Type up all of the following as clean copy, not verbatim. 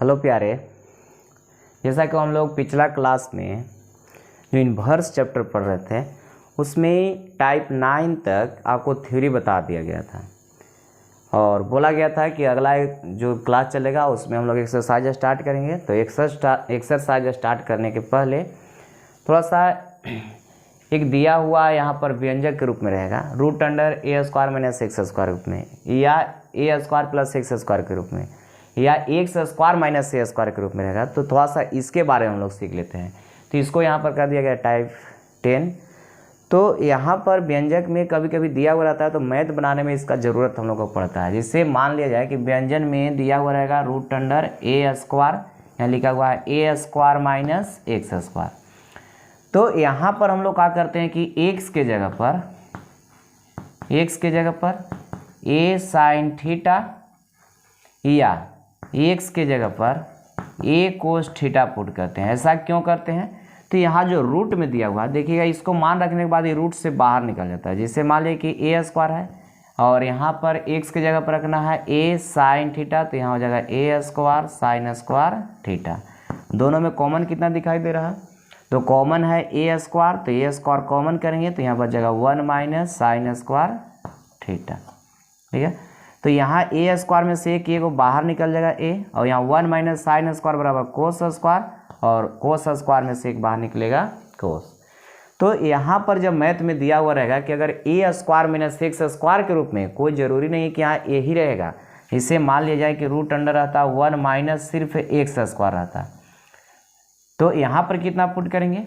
Hello प्यारे, जैसा कि हम लोग पिछला क्लास में जो इन्वर्स चैप्टर पढ़ रहे थे उसमें टाइप 9 तक आपको थ्योरी बता दिया गया था और बोला गया था कि अगला जो क्लास चलेगा उसमें हम लोग एक्सरसाइज स्टार्ट करेंगे। तो एक्सरसाइज स्टार्ट करने के पहले थोड़ा सा एक दिया हुआ यहाँ पर व्यंजक के रूप में रहेगा √(a²-x² रूप में, या a² + x² के रूप में, या x² - a² के रूप में रहेगा। तो थोड़ा सा इसके बारे में हम लोग सीख लेते हैं। तो इसको यहाँ पर कर दिया गया टाइप 10। तो यहाँ पर व्यंजक में कभी कभी दिया हुआ रहता है तो मैथ बनाने में इसका ज़रूरत हम लोग को पड़ता है। जिससे मान लिया जाए कि व्यंजन में दिया हुआ रहेगा √(a²), यहाँ लिखा हुआ है a² - x²। तो यहाँ पर हम लोग क्या करते हैं कि x के जगह पर a sin थीटा या x के जगह पर a cos थीटा पुट करते हैं। ऐसा क्यों करते हैं? तो यहाँ जो रूट में दिया हुआ है देखिएगा, इसको मान रखने के बाद ये रूट से बाहर निकल जाता है। जैसे मान लीजिए कि a² है और यहाँ पर x के जगह पर रखना है a sin थीटा, तो यहाँ हो जाएगा a² sin² थीटा। दोनों में कॉमन कितना दिखाई दे रहा है? तो कॉमन है a², तो a² कॉमन करेंगे तो यहाँ बच जाएगा 1 - sin² थीटा। ठीक है, तो यहाँ a² में से एक बाहर निकल जाएगा a, और यहाँ 1 - sin² बराबर cos², और cos² में से एक बाहर निकलेगा cos। तो यहाँ पर जब मैथ में दिया हुआ रहेगा कि अगर a² - x² के रूप में, कोई ज़रूरी नहीं है कि यहाँ a ही रहेगा। इसे मान लिया जाए कि रूट अंडर रहता 1 - सिर्फ x² रहता, तो यहाँ पर कितना पुट करेंगे?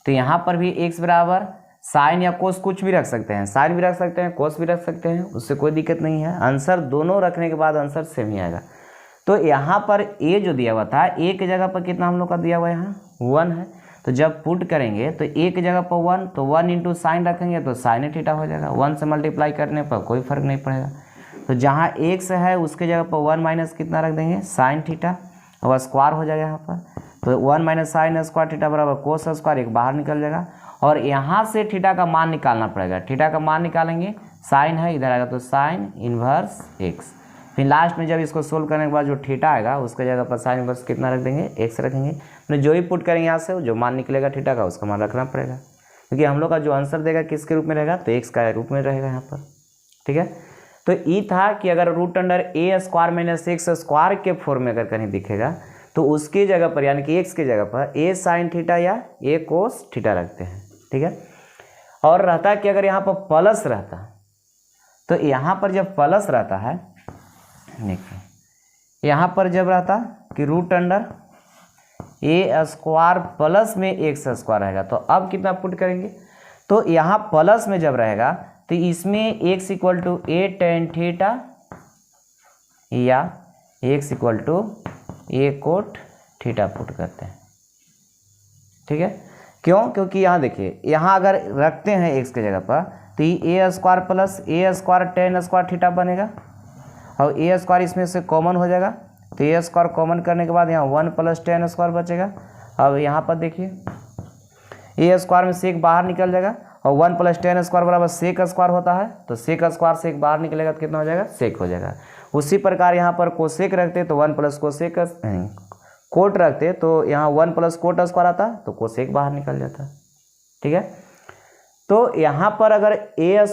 तो यहाँ पर भी x बराबर साइन या कोस कुछ भी रख सकते हैं, साइन भी रख सकते हैं, कोस भी रख सकते हैं, उससे कोई दिक्कत नहीं है। आंसर दोनों रखने के बाद आंसर सेम ही आएगा। तो यहाँ पर a जो दिया हुआ था, a की जगह पर कितना हम लोग का दिया हुआ है? यहाँ 1 है। तो जब पुट करेंगे तो a की जगह पर 1, तो 1 × साइन रखेंगे तो साइन थीटा हो जाएगा। 1 से मल्टीप्लाई करने पर कोई फर्क नहीं पड़ेगा। तो जहाँ x है उसके जगह पर 1 - कितना रख देंगे? साइन थीटा, और स्क्वायर हो जाएगा यहाँ पर। तो 1 - sin² थीटा बराबर cos², एक बाहर निकल जाएगा। और यहाँ से थीटा का मान निकालना पड़ेगा। थीटा का मान निकालेंगे, साइन है इधर आएगा तो साइन इन्वर्स x। फिर लास्ट में जब इसको सोल्व करने के बाद जो थीटा आएगा उसके जगह पर साइन इन्वर्स कितना रख देंगे? x रखेंगे। तो जो ही पुट करेंगे यहाँ से जो मान निकलेगा थीटा का उसका मान रखना पड़ेगा, क्योंकि हम लोग का जो आंसर देगा किसके रूप में रहेगा? तो x का रूप में रहेगा यहाँ पर। ठीक है, तो ये था कि अगर √(a² - x² के फॉर्म में अगर कहीं दिखेगा तो उसकी जगह पर, यानी कि x की जगह पर a sin थीटा या a cos थीटा रखते हैं। ठीक है, और रहता कि अगर यहाँ पर प्लस रहता, तो यहाँ पर जब प्लस रहता है, देखिए यहाँ पर जब रहता कि √(a² प्लस में x² रहेगा, तो अब कितना पुट करेंगे? तो यहाँ प्लस में जब रहेगा तो इसमें x = a tan थीटा या x = a cot theta put करते हैं। ठीक है, क्यों? क्योंकि यहाँ देखिए, यहाँ अगर रखते हैं x की जगह पर तो ये a² + a² tan² थीटा बनेगा, और a² इसमें से कॉमन हो जाएगा। तो a² कॉमन करने के बाद यहाँ 1 + tan² बचेगा। अब यहाँ पर देखिए a² में से एक बाहर निकल जाएगा, और 1 + tan² बराबर sec² होता है, तो sec² से एक बाहर निकलेगा तो कितना हो जाएगा? सेक हो जाएगा। उसी प्रकार यहाँ पर कोसेक रखते तो 1 + कोसेक, कोट रखते तो यहाँ 1 + कोट² आता तो कोसेक बाहर निकल जाता। ठीक है, तो यहाँ पर अगर a² -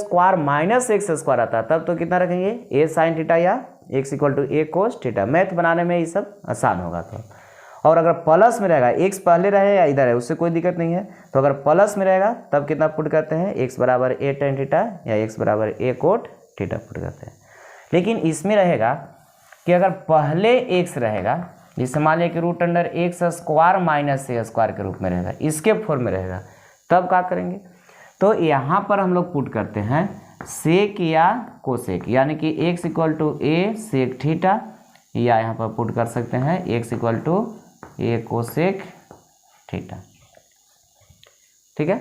x² आता तब तो कितना रखेंगे? a sin थीटा या x = a cos theta. Math बनाने में ये सब आसान होगा। तो और अगर प्लस में रहेगा, x पहले रहे या इधर है उससे कोई दिक्कत नहीं है। तो अगर प्लस में रहेगा तब कितना पुट करते हैं? x बराबर a tan थीटा या x बराबर a cot थीटा पुट करते हैं। लेकिन इसमें रहेगा कि अगर पहले x रहेगा, जिसे मान लिया कि √(x² - a² के रूप में रहेगा, इसके फॉर्म में रहेगा, तब क्या करेंगे? तो यहाँ पर हम लोग पुट करते हैं सेक या कोसेक, यानी कि x = a सेक थीटा, या यहाँ पर पुट कर सकते हैं x = a कोसेक थीटा। ठीक है,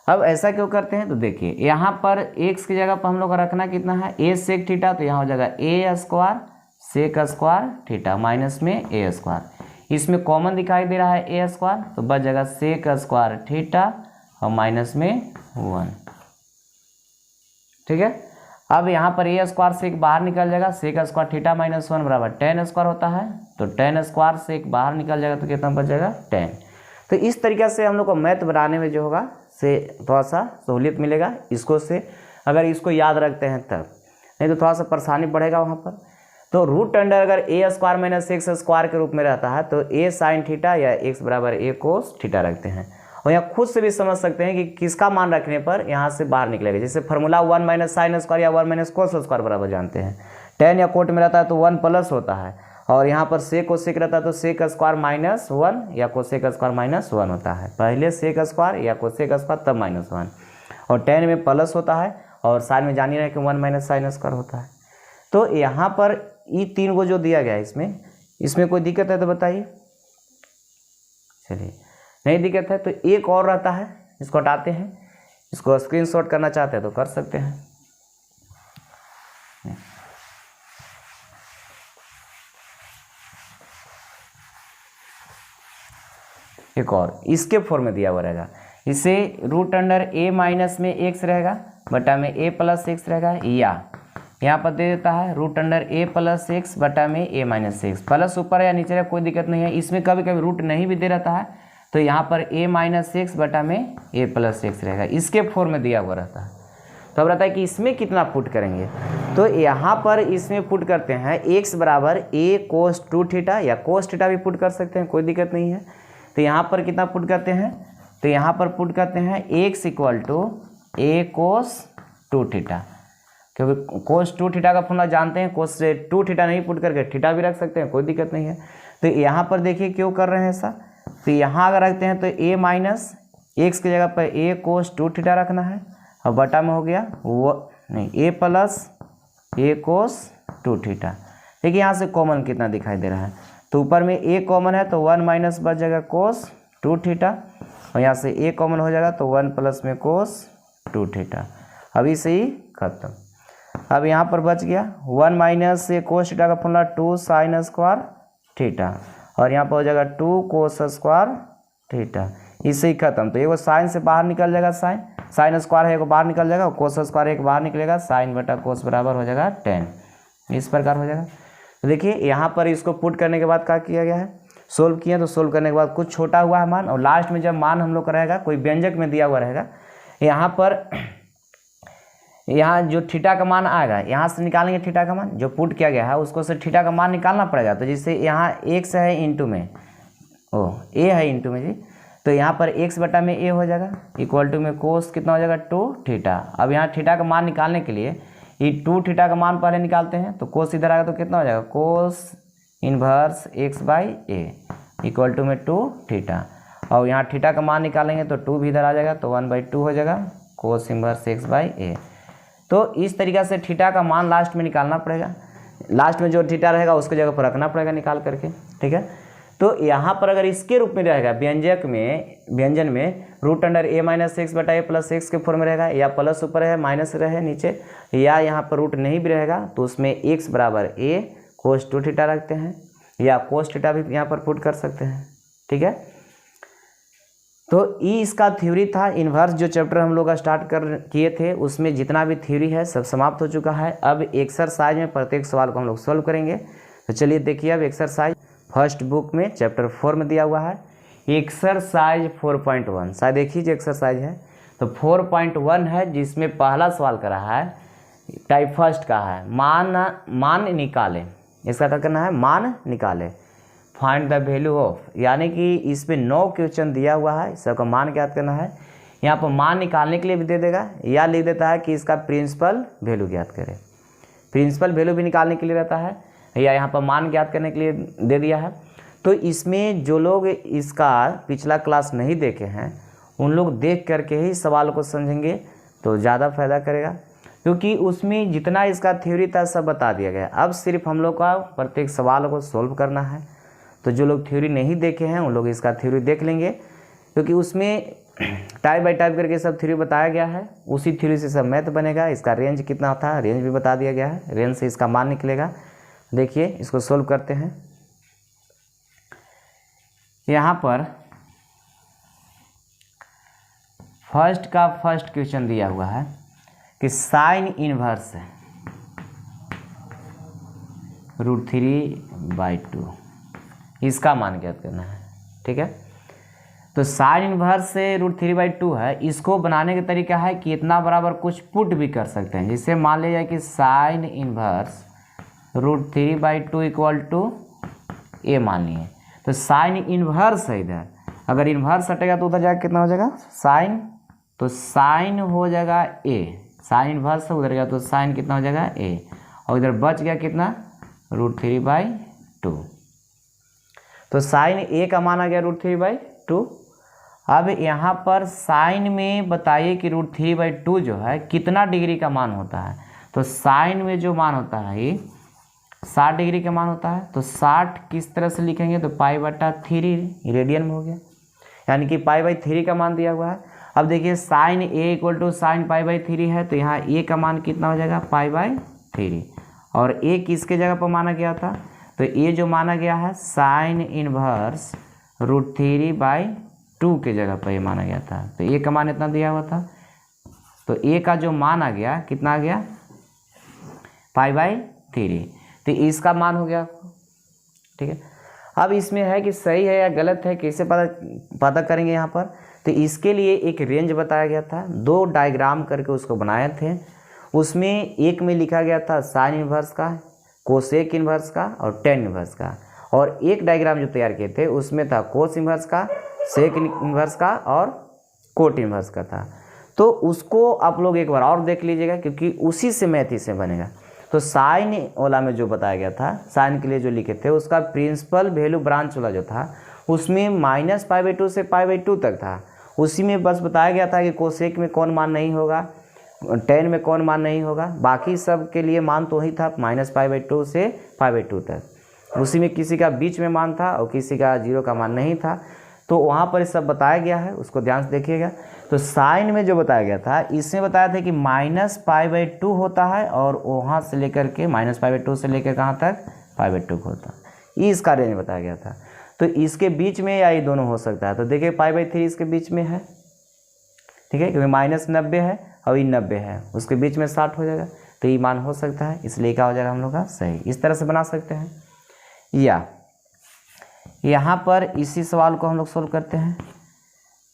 अब ऐसा क्यों करते हैं? तो देखिए यहाँ पर x की जगह पर हम लोग का रखना कितना है? a सेक थीटा, तो यहाँ हो जाएगा a² sec² थीटा माइनस में a²। इसमें कॉमन दिखाई दे रहा है a², तो बच जाएगा sec² थीटा और माइनस में 1। ठीक है, अब यहाँ पर ए स्क्वायर सेक बाहर निकल जाएगा, सेक स्क्वायर थीटा माइनस 1 बराबर टेन स्क्वायर होता है, तो टेन स्क्वायर सेक बाहर निकल जाएगा तो कितना बच जाएगा 10। तो इस तरीक़े से हम लोग को मैथ बनाने में जो होगा से थोड़ा सा सहूलियत मिलेगा, इसको से अगर इसको याद रखते हैं तब, नहीं तो थोड़ा सा परेशानी बढ़ेगा वहाँ पर। तो रूट अंडर अगर ए स्क्वायर माइनस एक्स स्क्वायर के रूप में रहता है तो ए साइन थीटा या एक्स बराबर ए कोस थीटा रखते हैं। और यहाँ खुद से भी समझ सकते हैं कि किसका मान रखने पर यहाँ से बाहर निकलेगा। जैसे फार्मूला 1 माइनस साइन स्क्वायर या 1 माइनस कोस स्क्वायर बराबर जानते हैं, टेन या कोट में रहता है तो 1 प्लस होता है, और यहाँ पर सेक और सेक रहता है तो सेक स्क्वायर माइनस 1 या कोसेक स्क्वायर माइनस 1 होता है। पहले सेक स्क्वायर या कोसेक स्क्वायर तब माइनस 1, और टेन में प्लस होता है, और साइन में जान ही रहे कि 1 माइनस साइन स्क्वायर होता है। तो यहाँ पर ये तीन को जो दिया गया है इसमें कोई दिक्कत है तो बताइए। चलिए नहीं दिक्कत है तो एक और रहता है, इसको हटाते हैं, इसको स्क्रीनशॉट करना चाहते हैं तो कर सकते हैं। एक और इसके फॉर्म में दिया हुआ रहेगा, इसे रूट अंडर ए माइनस में एक्स रहेगा बटा में ए प्लस एक्स रहेगा, या यहाँ पर दे देता है रूट अंडर ए प्लस एक्स बटा में ए माइनस एक्स, प्लस ऊपर या नीचे कोई दिक्कत नहीं है। इसमें कभी कभी रूट नहीं भी दे रहता है तो यहाँ पर ए माइनस एक्स बटा में ए प्लस एक्स रहेगा, इसके फॉर्म में दिया हुआ रहता है। तो अब रहता है कि इसमें कितना पुट करेंगे, तो यहाँ पर इसमें पुट करते हैं एक्स बराबर ए कोस 2 थीटा, या कोस थीटा भी पुट कर सकते हैं, कोई दिक्कत नहीं है। तो यहाँ पर कितना पुट करते हैं, तो यहाँ पर पुट करते हैं x equal to a cos 2 theta, क्योंकि कोस 2 थीटा का फॉर्मूला जानते हैं, कोस से 2 थीटा नहीं पुट करके थीटा भी रख सकते हैं, कोई दिक्कत नहीं है। तो यहाँ पर देखिए क्यों कर रहे हैं ऐसा, तो यहाँ अगर रखते हैं तो ए माइनस एक्स की जगह पर ए कोस 2 थीटा रखना है, और बटा में हो गया वो नहीं ए प्लस ए कोस 2 थीटा। देखिए यहाँ से कॉमन कितना दिखाई दे रहा है, तो ऊपर में ए कॉमन है तो 1 माइनस बच जाएगा कोस 2 थीटा, और यहाँ से ए कॉमन हो जाएगा तो 1 प्लस में कोस 2 थीटा। अभी से ही खत्म। अब यहाँ पर बच गया 1 माइनस ए कोस थीटा का फॉर्मूला 2 साइन स्क्वायर थीटा, और यहाँ पर हो जाएगा 2 कोस स्क्वायर थीटा, इससे ही खत्म। तो एगो साइन से बाहर निकल जाएगा, साइन स्क्वायर है एगो बाहर निकल जाएगा, कोस स्क्वायर एक बाहर निकलेगा, साइन बटा कोस बराबर हो जाएगा 10, इस प्रकार हो जाएगा। तो देखिए यहाँ पर इसको पुट करने के बाद क्या किया गया है, सोल्व किया, तो सोल्व करने के बाद कुछ छोटा हुआ है मान, और लास्ट में जब मान हम लोग का रहेगा कोई व्यंजक में दिया हुआ रहेगा, यहाँ पर यहाँ जो थीटा का मान आएगा यहाँ से निकालेंगे, थीटा का मान जो पुट किया गया है उसको से थीटा का मान निकालना पड़ेगा। तो जैसे यहाँ एक्स है इंटू में ए है इंटू में जी, तो यहाँ पर एक्स बटा में ए हो जाएगा इक्वल टू में कोस कितना हो जाएगा 2 थीटा। अब यहाँ थीटा का मान निकालने के लिए ये 2 थीटा का मान पहले निकालते हैं, तो कोस इधर आएगा तो कितना हो जाएगा cos inverse x by a equal to में 2 थीटा, और यहाँ थीटा का मान निकालेंगे तो 2 भी इधर आ जाएगा तो 1/2 हो जाएगा कोस इनवर्स एक्स बाई ए। तो इस तरीक़े से थीटा का मान लास्ट में निकालना पड़ेगा, लास्ट में जो थीटा रहेगा उसके जगह पर रखना पड़ेगा निकाल करके, ठीक है। तो यहाँ पर अगर इसके रूप में रहेगा व्यंजन में रूट अंडर ए माइनस एक्स बटा ए प्लस एक्स के फॉर्म में रहेगा, या प्लस ऊपर है माइनस रहे नीचे, या यहाँ पर रूट नहीं भी रहेगा तो उसमें एक्स बराबर ए कोस 2 थीटा रखते हैं, या कोस थीटा भी यहाँ पर पुट कर सकते हैं, ठीक है। तो ये इसका थ्योरी था। इन्वर्स जो चैप्टर हम लोग स्टार्ट किए थे उसमें जितना भी थ्योरी है सब समाप्त हो चुका है। अब एक्सरसाइज में प्रत्येक सवाल को हम लोग सॉल्व करेंगे। तो चलिए देखिए, अब एक्सरसाइज फर्स्ट बुक में चैप्टर 4 में दिया हुआ है एक्सरसाइज 4.1, शायद देखिए जो एक्सरसाइज है तो 4.1 है, जिसमें पहला सवाल करा है टाइप फर्स्ट का है मान निकाले। इसका क्या करना है, मान निकाले, फाइंड द वैल्यू ऑफ, यानी कि इसमें 9 क्वेश्चन दिया हुआ है, सबका मान ज्ञात करना है। यहाँ पर मान निकालने के लिए भी दे देगा, या लिख देता है कि इसका प्रिंसिपल वैल्यू ज्ञात करें, प्रिंसिपल वैल्यू भी निकालने के लिए रहता है, या यहाँ पर मान ज्ञात करने के लिए दे दिया है। तो इसमें जो लोग इसका पिछला क्लास नहीं देखे हैं उन लोग देख करके ही सवाल को समझेंगे तो ज़्यादा फायदा करेगा, क्योंकि उसमें जितना इसका थ्योरी था सब बता दिया गया। अब सिर्फ हम लोग का प्रत्येक सवाल को सॉल्व करना है। तो जो लोग थ्योरी नहीं देखे हैं उन लोग इसका थ्योरी देख लेंगे, क्योंकि उसमें टाइप बाय टाइप करके सब थ्योरी बताया गया है। उसी थ्योरी से सब मैथ बनेगा। इसका रेंज कितना था, रेंज भी बता दिया गया है, रेंज से इसका मान निकलेगा। देखिए इसको सोल्व करते हैं। यहाँ पर फर्स्ट क्वेश्चन दिया हुआ है कि साइन इनवर्स है, √3/2, इसका मान ज्ञात करना है। ठीक है, तो साइन इन्वर्स से √3/2 है, इसको बनाने का तरीका है कि इतना बराबर कुछ पुट भी कर सकते हैं। जिससे मान लीजिए कि साइन इन्वर्स √3/2 इक्वल टू ए मान लिए, तो साइन इन्वर्स है इधर, अगर इन्वर्स हटेगा तो उधर जाकर कितना हो जाएगा साइन, तो साइन हो जाएगा ए, साइन इन्वर्स उधर गया तो साइन कितना हो जाएगा ए, और इधर बच गया कितना √3/2, तो साइन ए का मान आ गया √3/2। अब यहाँ पर साइन में बताइए कि √3/2 जो है कितना डिग्री का मान होता है, तो साइन में जो मान होता है ये 60 डिग्री का मान होता है, तो 60 किस तरह से लिखेंगे, तो π/3 रेडियन में हो गया, यानी कि π/3 का मान दिया हुआ है। अब देखिए sine A equal to sine π/3 है, तो यहाँ ए का मान कितना हो जाएगा π/3, और ए किसके जगह पर माना गया था, तो ए जो माना गया है साइन इन्वर्स √3/2 के जगह पर ये माना गया था, तो ए का मान इतना दिया हुआ था, तो ए का जो मान आ गया कितना आ गया π/3, तो इसका मान हो गया। ठीक है, अब इसमें है कि सही है या गलत है, कैसे पता करेंगे यहाँ पर, तो इसके लिए एक रेंज बताया गया था, 2 डायग्राम करके उसको बनाए थे। उसमें एक में लिखा गया था साइन इन्वर्स का, कोसेक इन्वर्स का और टेन इन्वर्स का, और एक डायग्राम जो तैयार किए थे उसमें था कोस इन्वर्स का, सेक इन्वर्स का और कोट इन्वर्स का था। तो उसको आप लोग एक बार और देख लीजिएगा, क्योंकि उसी से मैथ ही से बनेगा। तो साइन वाला में जो बताया गया था, साइन के लिए जो लिखे थे उसका प्रिंसिपल वैल्यू ब्रांच वाला जो था उसमें -π/2 से π/2 तक था, उसी में बस बताया गया था कि कोसेक में कौन मान नहीं होगा, टेन में कौन मान नहीं होगा, बाकी सब के लिए मान तो ही था -π/2 से π/2 तक। उसी में किसी का बीच में मान था और किसी का 0 का मान नहीं था, तो वहाँ पर सब बताया गया है, उसको ध्यान से देखिएगा। तो साइन में जो बताया गया था इसमें बताया था कि -π/2 होता है, और वहाँ से लेकर के -π/2 से लेकर कहाँ तक π/2 को होता है, ये इसका रेंज बताया गया था। तो इसके बीच में या ये दोनों हो सकता है, तो देखिए π/3 इसके बीच में है, ठीक है, क्योंकि -90 है और ये 90 है, उसके बीच में 60 हो जाएगा, तो ये मान हो सकता है, इसलिए क्या हो जाएगा हम लोग का सही। इस तरह से बना सकते हैं, या यहाँ पर इसी सवाल को हम लोग सोल्व करते हैं,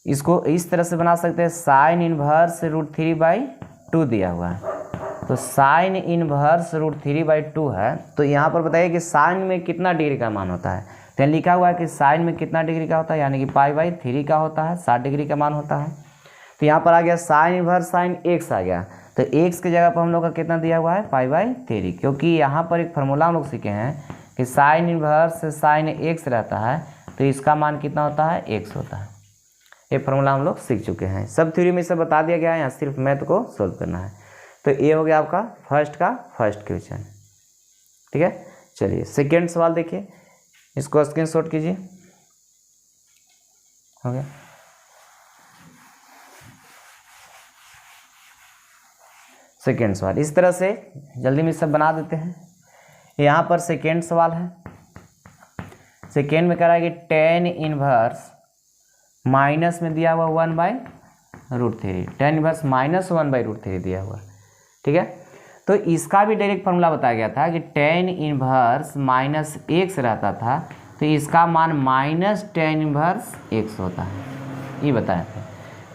इसको इस तरह से बना सकते हैं, साइन इन्वर्स √3/2 दिया हुआ है, तो साइन इन्वर्स √3/2 है, तो यहाँ पर बताइए कि साइन में कितना डिग्री का मान होता है, तो लिखा हुआ है कि साइन में कितना डिग्री का होता है, यानी कि π/3 का होता है, 60 डिग्री का मान होता है। तो यहाँ पर आ गया साइन इन्वर्स साइन x आ गया, तो x की जगह पर हम लोग का कितना दिया हुआ है π/3, क्योंकि यहाँ पर एक फार्मूला हम लोग सीखे हैं कि साइन इन्वर्स साइन x रहता है, तो इसका मान कितना होता है x होता है। ये फार्मूला हम लोग सीख चुके हैं, सब थ्योरी में से बता दिया गया है, यहाँ सिर्फ मैथ को सोल्व करना है। तो ये हो गया आपका फर्स्ट क्वेश्चन। ठीक है, चलिए सेकेंड सवाल देखिए, इसको स्क्रीनशॉट कीजिए, हो गया। सेकेंड सवाल इस तरह से जल्दी में सब बना देते हैं। यहाँ पर सेकेंड सवाल है, सेकेंड में कह रहा है कि टेन इन्वर्स माइनस में दिया हुआ 1/√3, टेन इन्वर्स -1/√3 दिया हुआ, ठीक है। तो इसका भी डायरेक्ट फार्मूला बताया गया था कि टेन इन्वर्स -x रहता था, तो इसका मान -tan इन्वर्स x होता है, ये बताया था।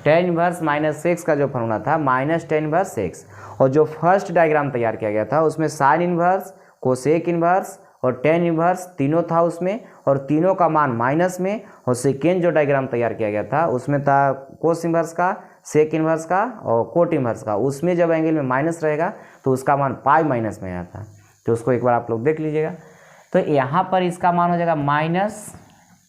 टेन इन्वर्स -x का जो फार्मूला था -tan इन्वर्स x, और जो फर्स्ट डायग्राम तैयार किया गया था उसमें साइन इन्वर्स, कोसेक इन्वर्स और टेन इन्वर्स तीनों था उसमें, और तीनों का मान माइनस में। और सेकेंड जो डायग्राम तैयार किया गया था उसमें था कोस इन्वर्स का, सेक इन्वर्स का और कोट इन्वर्स का, उसमें जब एंगल में माइनस रहेगा तो उसका मान पाई माइनस में आता है, तो उसको एक बार आप लोग देख लीजिएगा। तो यहाँ पर इसका मान हो जाएगा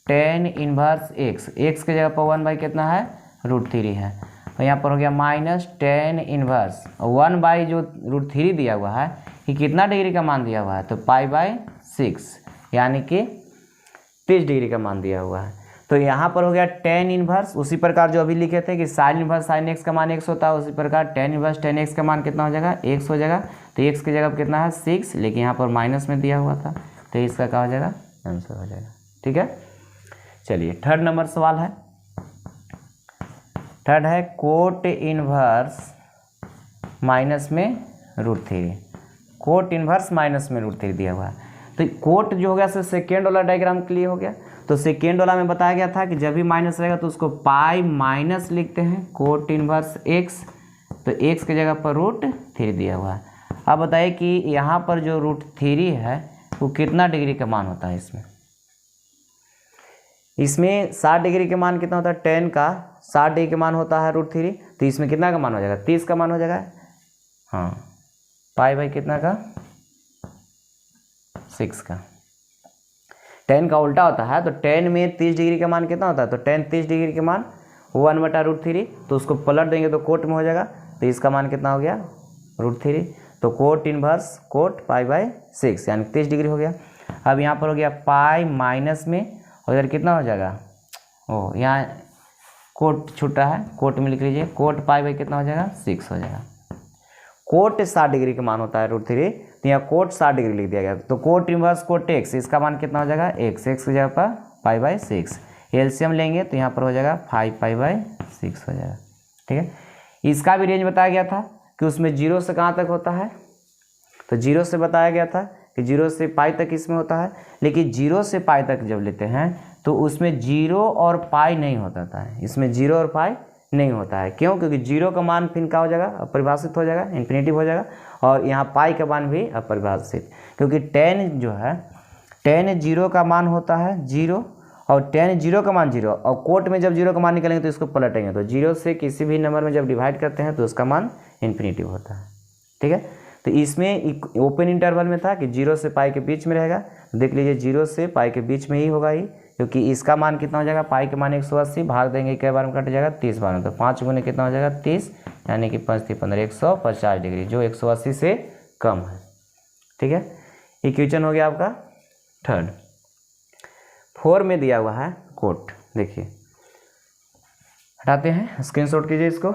-tan इन्वर्स x की जगह पर 1/, कितना है √3 है, तो यहाँ पर हो गया -tan इन्वर्स 1/, जो √3 दिया हुआ है कि कितना डिग्री का मान दिया हुआ है, तो π/6, यानी कि 30 डिग्री का मान दिया हुआ है। तो यहाँ पर हो गया tan इन्वर्स, उसी प्रकार जो अभी लिखे थे कि साइन इन्वर्स साइन x का मान x होता है, उसी प्रकार tan इन्वर्स tan x का मान कितना हो जाएगा x हो जाएगा। तो x की जगह पर कितना है 6, लेकिन यहाँ पर माइनस में दिया हुआ था, तो इसका क्या हो जाएगा आंसर हो जाएगा। ठीक है, चलिए थर्ड नंबर सवाल है, थर्ड है कोट इन्वर्स माइनस में √3, कोट इन्वर्स माइनस में √3 दिया हुआ है। तो कोट जो हो गया सो सेकेंड वाला डायग्राम क्लियर हो गया। तो सेकेंड वाला में बताया गया था कि जब भी माइनस रहेगा तो उसको पाई माइनस लिखते हैं कोट इनवर्स एक्स, तो एक्स की जगह पर √3 दिया हुआ है। अब बताइए कि यहाँ पर जो √3 है वो कितना डिग्री का मान होता है इसमें 60 डिग्री के मान कितना होता है, 10 का 60 डिग्री का मान होता है √3, तो इसमें कितना का मान हो जाएगा, 30 का मान हो जाएगा। हाँ, पाई बाई कितना का, 6 का। 10 का उल्टा होता है, तो 10 में 30 डिग्री का मान कितना होता है, तो 10 30 डिग्री के मान 1/√3, तो उसको पलट देंगे तो कोट में हो जाएगा, तो इसका मान कितना हो गया √3, तो coat inverse coat pi by 6 यानी 30 डिग्री हो गया। अब यहाँ पर हो गया पाई माइनस में, और इधर कितना हो जाएगा, ओ यहाँ कोट छूटा है, कोट में लिख लीजिए, कोट पाई बाई कितना हो जाएगा 6 हो जाएगा। कोट 60 डिग्री का मान होता है √3, तो यहाँ कोट 60 डिग्री लिख दिया गया, तो कोट इनवर्स कोट एक्स, इसका मान कितना हो जाएगा x की जगह पर पाई बाई 6, एलसीएम लेंगे तो यहाँ पर हो जाएगा 5 पाई बाई 6 हो जाएगा। ठीक है, इसका भी रेंज बताया गया था कि उसमें 0 से कहाँ तक होता है, तो 0 से बताया गया था कि 0 से पाई तक इसमें होता है, लेकिन 0 से पाई तक जब लेते हैं तो उसमें 0 और पाई नहीं होता था, इसमें 0 और पाई नहीं होता है। क्यों, क्योंकि 0 का मान फिर क्या हो जाएगा, अपरिभाषित हो जाएगा, इन्फिनिटिव हो जाएगा, और यहाँ पाई का मान भी अपरिभाषित, क्योंकि 10 जो है 10 0 का मान होता है 0, और 10 0 का मान 0, और कोट में जब 0 का मान निकलेंगे तो इसको पलटेंगे, तो 0 से किसी भी नंबर में जब डिवाइड करते हैं तो उसका मान इन्फिनिटिव होता है। ठीक है, तो इसमें ओपन इंटरवल में था कि 0 से पाई के बीच में रहेगा, देख लीजिए 0 से पाई के बीच में ही होगा ही, क्योंकि इसका मान कितना हो जाएगा, पाई के मान 180, भाग देंगे कई बार में कट जाएगा 30 बार में, तो 5 गुने कितना हो जाएगा 30, यानी कि 5 × 15 150 डिग्री, जो 180 से कम है। ठीक है, इक्वेशन हो गया आपका थर्ड। 4 में दिया हुआ है कोट, देखिए हटाते हैं, स्क्रीनशॉट कीजिए इसको।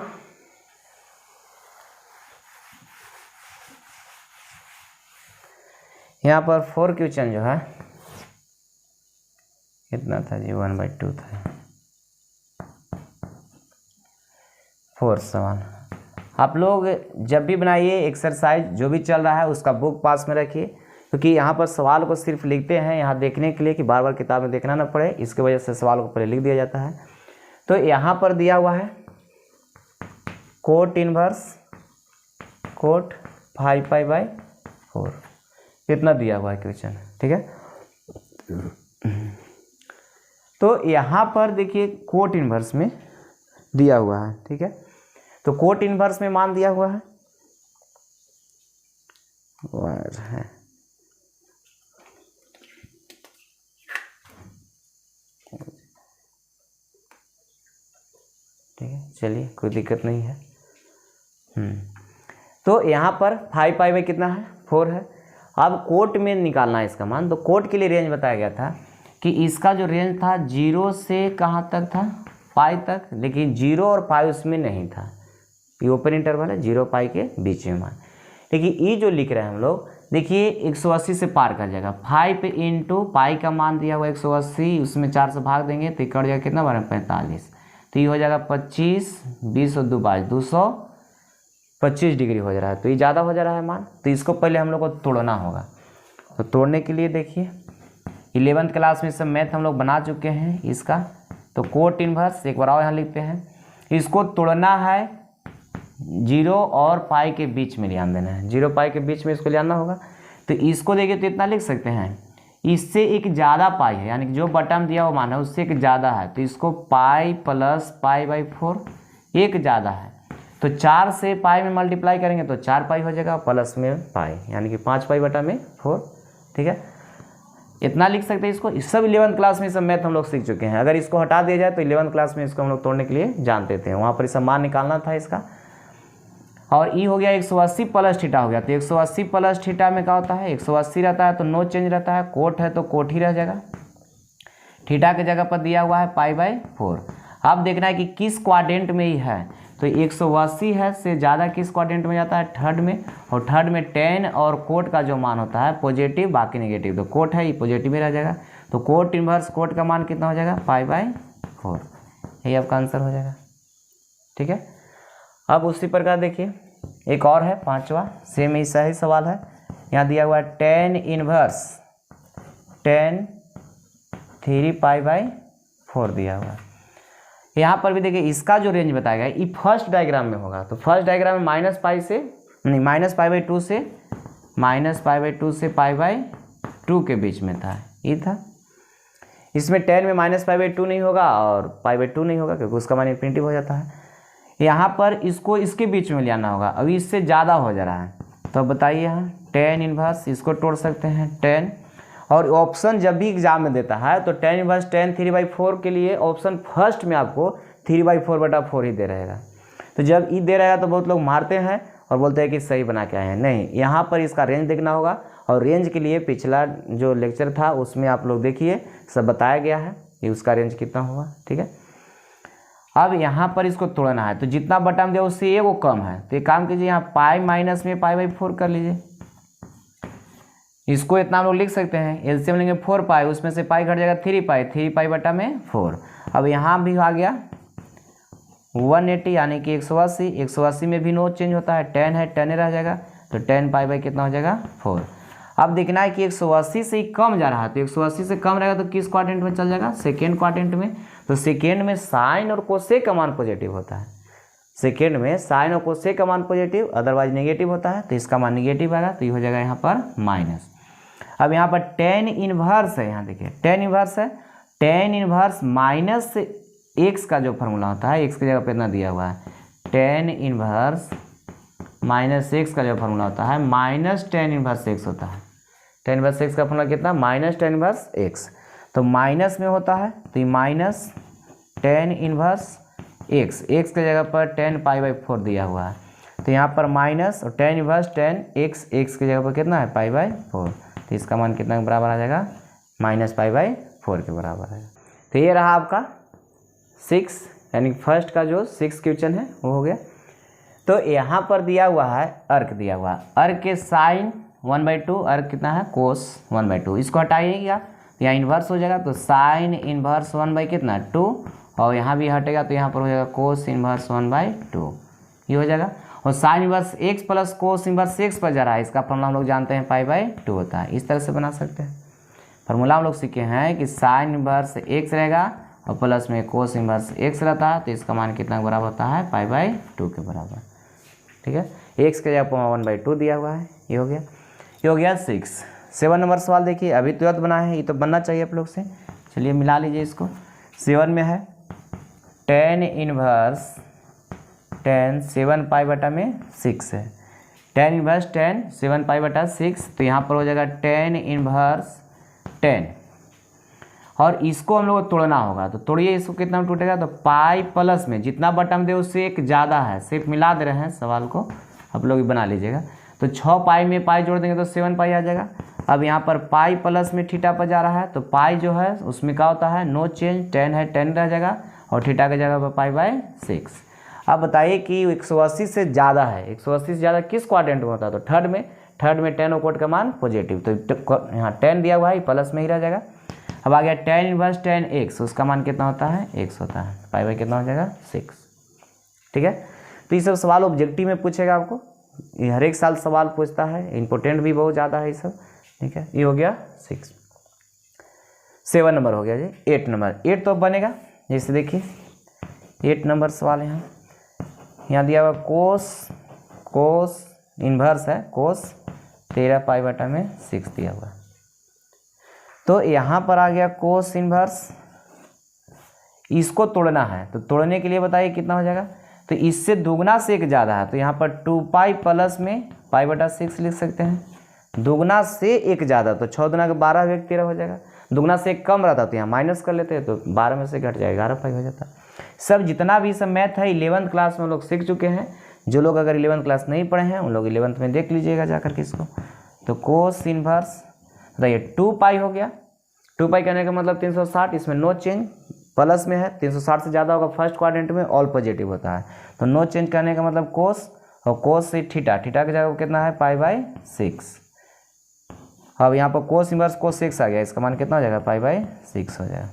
यहाँ पर 4 क्वेश्चन जो है कितना था जी, 1/2 था। 4 सवाल आप लोग जब भी बनाइए एक्सरसाइज जो भी चल रहा है उसका बुक पास में रखिए, क्योंकि यहाँ पर सवाल को सिर्फ लिखते हैं यहाँ देखने के लिए कि बार बार किताब में देखना ना पड़े, इसके वजह से सवाल को पहले लिख दिया जाता है। तो यहाँ पर दिया हुआ है cot inverse cot 5 pi by 4, कितना दिया हुआ है क्वेश्चन। ठीक है, तो यहाँ पर देखिए कोट इनवर्स में दिया हुआ है। ठीक है, तो कोट इनवर्स में मान दिया हुआ है ठीक है, चलिए कोई दिक्कत नहीं है। तो यहाँ पर 5 पाई बाई कितना है 4 है। अब कोट में निकालना है इसका मान, तो कोट के लिए रेंज बताया गया था कि इसका जो रेंज था 0 से कहाँ तक था, पाई तक, लेकिन 0 और पाई उसमें नहीं था, ये ओपन इंटरवल है 0 पाई के बीच में मान। लेकिन ये जो लिख रहे हैं हम लोग, देखिए 180 से पार कर जाएगा, 5 × पाई का मान दिया हुआ 180, उसमें 4 से भाग देंगे तो कट जाएगा कितना बार 45, तो ये हो जाएगा 25 20 और 2 225 डिग्री हो जा रहा है, तो ये ज़्यादा हो जा रहा है मान, तो इसको पहले हम लोग को तोड़ना होगा। तो तोड़ने के लिए देखिए 11th क्लास में सब मैथ हम लोग बना चुके हैं इसका, तो कोट इनवर्स एक बार और यहाँ लिखते हैं, इसको तोड़ना है 0 और पाई के बीच में ले आना देना है, 0 पाई के बीच में इसको ले आना होगा। तो इसको देखिए तो इतना लिख सकते हैं, इससे एक ज़्यादा पाई है, यानी कि जो बटन दिया हुआ मान है उससे एक ज़्यादा है, तो इसको पाई प्लस पाई बाई 4, एक ज़्यादा है, तो 4 से पाई में मल्टीप्लाई करेंगे तो 4 पाई हो जाएगा, प्लस में पाई यानी कि 5 पाई बटा में 4। ठीक है, इतना लिख सकते हैं इसको। इस सब 11th क्लास में सब मैथ हम लोग सीख चुके हैं, अगर इसको हटा दिया जाए तो 11th क्लास में इसको हम लोग तोड़ने के लिए जानते थे, वहाँ पर इसका मान निकालना था इसका। और ई हो गया 180 प्लस थीटा हो गया, तो 180 प्लस थीटा में क्या होता है 180 रहता है तो नो चेंज रहता है, कोट है तो कोट ही रह जाएगा, थीटा की जगह पर दिया हुआ है पाई बाई 4। अब देखना है कि किस क्वाड्रेंट में ही है, तो 180 है से ज़्यादा किस क्वाड्रेंट में जाता है, थर्ड में, और थर्ड में 10 और कोट का जो मान होता है पॉजिटिव बाकी नेगेटिव, तो कोट है ये पॉजिटिव में रह जाएगा, तो कोट इनवर्स कोट का मान कितना हो जाएगा पाई बाई 4, यही आपका आंसर हो जाएगा। ठीक है, अब उसी प्रकार देखिए एक और है 5वां, सेम ऐसा ही सवाल है, यहाँ दिया हुआ है tan इनवर्स tan 3π/4 दिया हुआ है। यहाँ पर भी देखिए इसका जो रेंज बताया गया ये फर्स्ट डायग्राम में होगा, तो फर्स्ट डायग्राम में -π से नहीं -π/2 से -π/2 से π/2 के बीच में था, ये था। इसमें tan में -π/2 नहीं होगा और π/2 नहीं होगा क्योंकि उसका मान इन्फिनिटिव हो जाता है। यहाँ पर इसको इसके बीच में ले आना होगा, अभी इससे ज़्यादा हो जा रहा है, तो अब बताइए यहाँ tan इनवर्स इसको तोड़ सकते हैं tan, और ऑप्शन जब भी एग्जाम में देता है तो tan इनवर्स tan 3/4 के लिए ऑप्शन फर्स्ट में आपको 3/4/4 ही दे रहेगा। तो जब ई दे रहेगा तो बहुत लोग मारते हैं और बोलते हैं कि सही बना के आए हैं, नहीं, यहाँ पर इसका रेंज देखना होगा। और रेंज के लिए पिछला जो लेक्चर था उसमें आप लोग देखिए सब बताया गया है कि उसका रेंज कितना होगा, ठीक है। अब यहाँ पर इसको तोड़ना है, तो जितना बटा में दिया उससे ये वो कम है, तो एक काम कीजिए यहाँ पाई माइनस में π/4 कर लीजिए। इसको इतना हम लोग लिख सकते हैं, एलसीएम लेंगे 4π, उसमें से पाई घट जाएगा 3π/4। अब यहाँ भी आ गया 180 यानी कि 180 में भी नो चेंज होता है, tan है tan रह जाएगा, तो tan π/, कितना हो जाएगा 4। अब देखना है कि 180 से ही कम जा रहा है, तो 180 से कम रहेगा तो किस क्वाड्रेंट में चल जाएगा, सेकेंड क्वाड्रेंट में। तो सेकेंड में साइन और कोसेक का मान पॉजिटिव होता है, सेकेंड में साइन और कोसेक का मान पॉजिटिव अदरवाइज नेगेटिव होता है, तो इसका मान नेगेटिव आएगा, तो ये हो जाएगा यहाँ पर माइनस। अब यहाँ पर tan इनवर्स है, यहाँ देखिए tan इनवर्स है, tan इनवर्स माइनस x का जो फार्मूला होता है, x की जगह पे इतना दिया हुआ है, tan इनवर्स माइनस x का जो फार्मूला होता है माइनस tan इनवर्स x होता है। tan इनवर्स x का फार्मूला कितना, माइनस tan इनवर्स x, तो माइनस में होता है, तो ये माइनस tan इनवर्स x की जगह पर tan π/4 दिया हुआ है, तो यहाँ पर माइनस और tan इनवर्स tan x की जगह पर कितना है π/4, तो इसका मान कितना के बराबर आ जाएगा, -π/4 के बराबर है। तो ये रहा आपका 6 यानी फर्स्ट का जो 6 क्वेश्चन है वो हो गया। तो यहाँ पर दिया हुआ है अर्क दिया हुआ है, अर्क के साइन 1/2, अर्क कितना है कोस 1/2, इसको हटाइएगा तो यहाँ इन्वर्स हो जाएगा, तो साइन इन्वर्स 1/2, और यहाँ भी हटेगा तो यहाँ पर हो जाएगा कोस इन्वर्स 1/2, ये हो जाएगा। और sign inverse x plus cos inverse x पर जा रहा है, इसका फॉर्मूला हम लोग जानते हैं π/2 होता है, इस तरह से बना सकते हैं। फॉर्मूला हम लोग सीखे हैं कि साइन इन्वर्स x रहेगा और प्लस में कोस इन्वर्स x रहता है, तो इसका मान कितना के बराबर होता है π/2 के बराबर, ठीक है। x के जगह पर 1/2 दिया हुआ है, ये हो गया, ये हो गया 6। 7 नंबर सवाल देखिए, अभी तुरंत बना है, ये तो बनना चाहिए आप लोग से, चलिए मिला लीजिए इसको। 7 में है tan इनवर्स tan 7π/6 है, tan इनवर्स tan 7π/6, तो यहाँ पर हो जाएगा tan इनवर्स 10, और इसको हम लोग को तोड़ना होगा, तो तोड़िए इसको, कितना में टूटेगा, तो पाई प्लस में जितना बटन दे उससे एक ज़्यादा है, सिर्फ मिला दे रहे हैं सवाल को, आप लोग बना लीजिएगा। तो 6π में पाई जोड़ देंगे तो 7π आ जाएगा। अब यहाँ पर पाई प्लस में थीटा पर जा रहा है, तो पाई जो है उसमें क्या होता है नो चेंज, tan है tan रह जाएगा, और थीटा की जगह पर π/6। अब बताइए कि 180 से ज़्यादा है, 180 से ज़्यादा किस क्वाड्रेंट में होता है, तो थर्ड में tan ऑपोट का मान पॉजिटिव, तो यहाँ tan दिया हुआ है प्लस में ही रह जाएगा। अब आ गया tan इनवर्स tan x, उसका मान कितना होता है x होता है, π/, कितना हो जाएगा 6, ठीक है। तो ये सब सवाल ऑब्जेक्टिव में पूछेगा आपको, ये हर एक साल सवाल पूछता है, इंपॉर्टेंट भी बहुत ज़्यादा है ये सब, ठीक है। ये हो गया 6। 7 नंबर हो गया जी। 8 नंबर, 8 तो बनेगा, जैसे देखिए 8 नंबर सवाल यहाँ दिया हुआ कोस इन्वर्स है, कोस 13π/6 दिया हुआ, तो यहाँ पर आ गया कोस इन्वर्स, इसको तोड़ना है, तो तोड़ने के लिए बताइए कितना हो जाएगा, तो इससे दुगना से एक ज़्यादा है, तो यहाँ पर 2π प्लस में π/6 लिख सकते हैं, दुगना से एक ज़्यादा, तो 6 दुना के 12 एक 13 हो जाएगा, दुगना से एक कम रहता तो यहाँ माइनस कर लेते हैं, तो 12 में से घट जाएगा 11π हो जाता। सब जितना भी सब मैथ है 11th क्लास में हम लोग सीख चुके हैं, जो लोग अगर 11th क्लास नहीं पढ़े हैं उन लोग 11th में देख लीजिएगा जाकर के इसको। तो कोस इन्वर्स बताइए 2π हो गया, 2π कहने का मतलब 360, इसमें नो चेंज, प्लस में है 360 से ज़्यादा होगा फर्स्ट क्वाड्रेंट में, ऑल पॉजिटिव होता है, तो नो चेंज करने का मतलब कोस, और कोस से थीटा की जगह कितना है π/6। अब यहाँ पर कोस इन्वर्स कोस 6 आ गया, इसका मान कितना हो जाएगा π/6 हो जाएगा,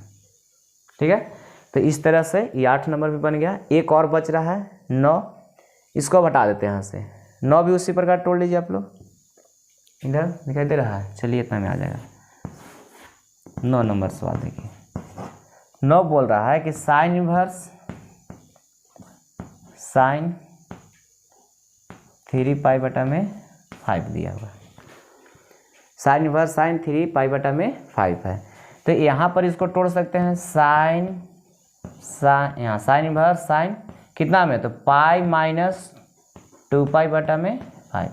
ठीक है। तो इस तरह से ये 8 नंबर भी बन गया। एक और बच रहा है 9, इसको हटा देते हैं यहाँ से, 9 भी उसी प्रकार तोड़ लीजिए आप लोग, इधर दिखाई दे रहा है, चलिए इतना में आ जाएगा। 9 नंबर सवाल देखिए, 9 बोल रहा है कि साइन इनवर्स साइन 3π/5 दिया हुआ है। साइन इनवर्स साइन 3π/5 है। तो यहाँ पर इसको तोड़ सकते हैं, यहाँ साइन इनवर्स साइन कितना में, तो पाई माइनस 2π/5।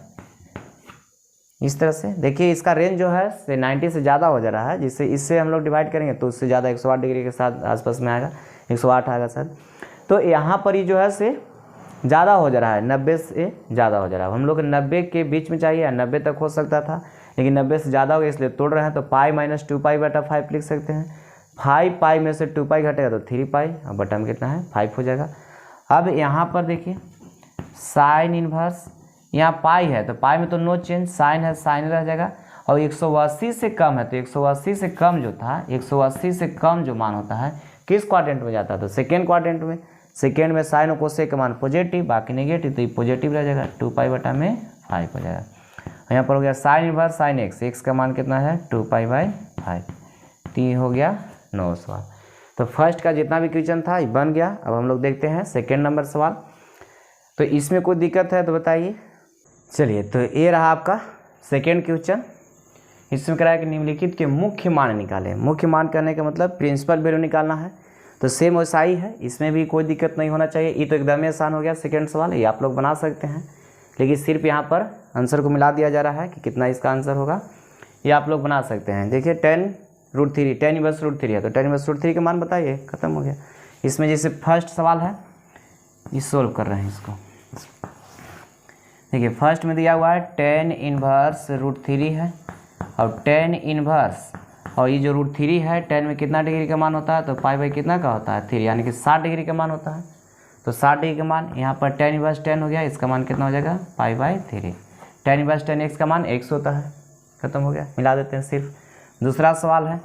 इस तरह से देखिए इसका रेंज जो है से 90 से ज़्यादा हो जा रहा है, जिससे इससे हम लोग डिवाइड करेंगे तो उससे ज़्यादा 108 डिग्री के साथ आसपास में आएगा, 108 आएगा सर। तो यहाँ पर ही जो है से ज़्यादा हो जा रहा है, 90 से ज़्यादा हो जा रहा है। हम लोग 90 के बीच में चाहिए, 90 तक हो सकता था, लेकिन 90 से ज़्यादा हो गया इसलिए तोड़ रहे हैं। तो पाई माइनस 2π/5 लिख सकते हैं। 5π में से 2π घटेगा तो 3π, और बटा में कितना है 5 हो जाएगा। अब यहाँ पर देखिए साइन इनवर्स, यहाँ पाई है तो पाई में तो नो चेंज, साइन है साइन रह जाएगा, और 180 से कम है तो 180 से कम जो था, 180 से कम जो मान होता है किस क्वाड्रेंट में जाता है, तो सेकेंड क्वाड्रेंट में। सेकेंड में साइन और कोसेक का मान पॉजिटिव, बाकी नेगेटिव, तो ये पॉजिटिव रह जाएगा, 2π/5 हो जाएगा। यहाँ पर हो गया साइन इनवर्स साइन एक्स का मान कितना है 2π/5। तो ये हो गया 9 सवाल। तो फर्स्ट का जितना भी क्वेश्चन था ये बन गया। अब हम लोग देखते हैं सेकेंड नंबर सवाल। तो इसमें कोई दिक्कत है तो बताइए। चलिए, तो ये रहा आपका सेकेंड क्वेश्चन। इसमें करा है कि निम्नलिखित के मुख्य मान निकालें। मुख्य मान करने का मतलब प्रिंसिपल वैल्यू निकालना है। तो सेम वैसा ही है, इसमें भी कोई दिक्कत नहीं होना चाहिए। ये तो एकदम ही आसान हो गया सेकेंड सवाल, ये आप लोग बना सकते हैं, लेकिन सिर्फ यहाँ पर आंसर को मिला दिया जा रहा है कि कितना इसका आंसर होगा, ये आप लोग बना सकते हैं। देखिए 10√3 10 इनवर्स √3 है, तो 10 इनवर्स √3 का मान बताइए, खत्म हो गया। इसमें जैसे फर्स्ट सवाल है ये सोल्व कर रहे हैं इसको। देखिए फर्स्ट में दिया हुआ है 10 इनवर्स √3 है, और 10 इनवर्स, और ये जो √3 है 10 में कितना डिग्री का मान होता है, तो पाई कितना का होता है 3, यानी कि 60 डिग्री का मान होता है। तो 60 डिग्री का मान यहाँ पर 10 इनवर्स 10 हो गया, इसका मान कितना हो जाएगा पाई/3। 10 इनवर्स 10 x का मान x होता है, खत्म हो गया, मिला देते हैं सिर्फ। दूसरा सवाल है,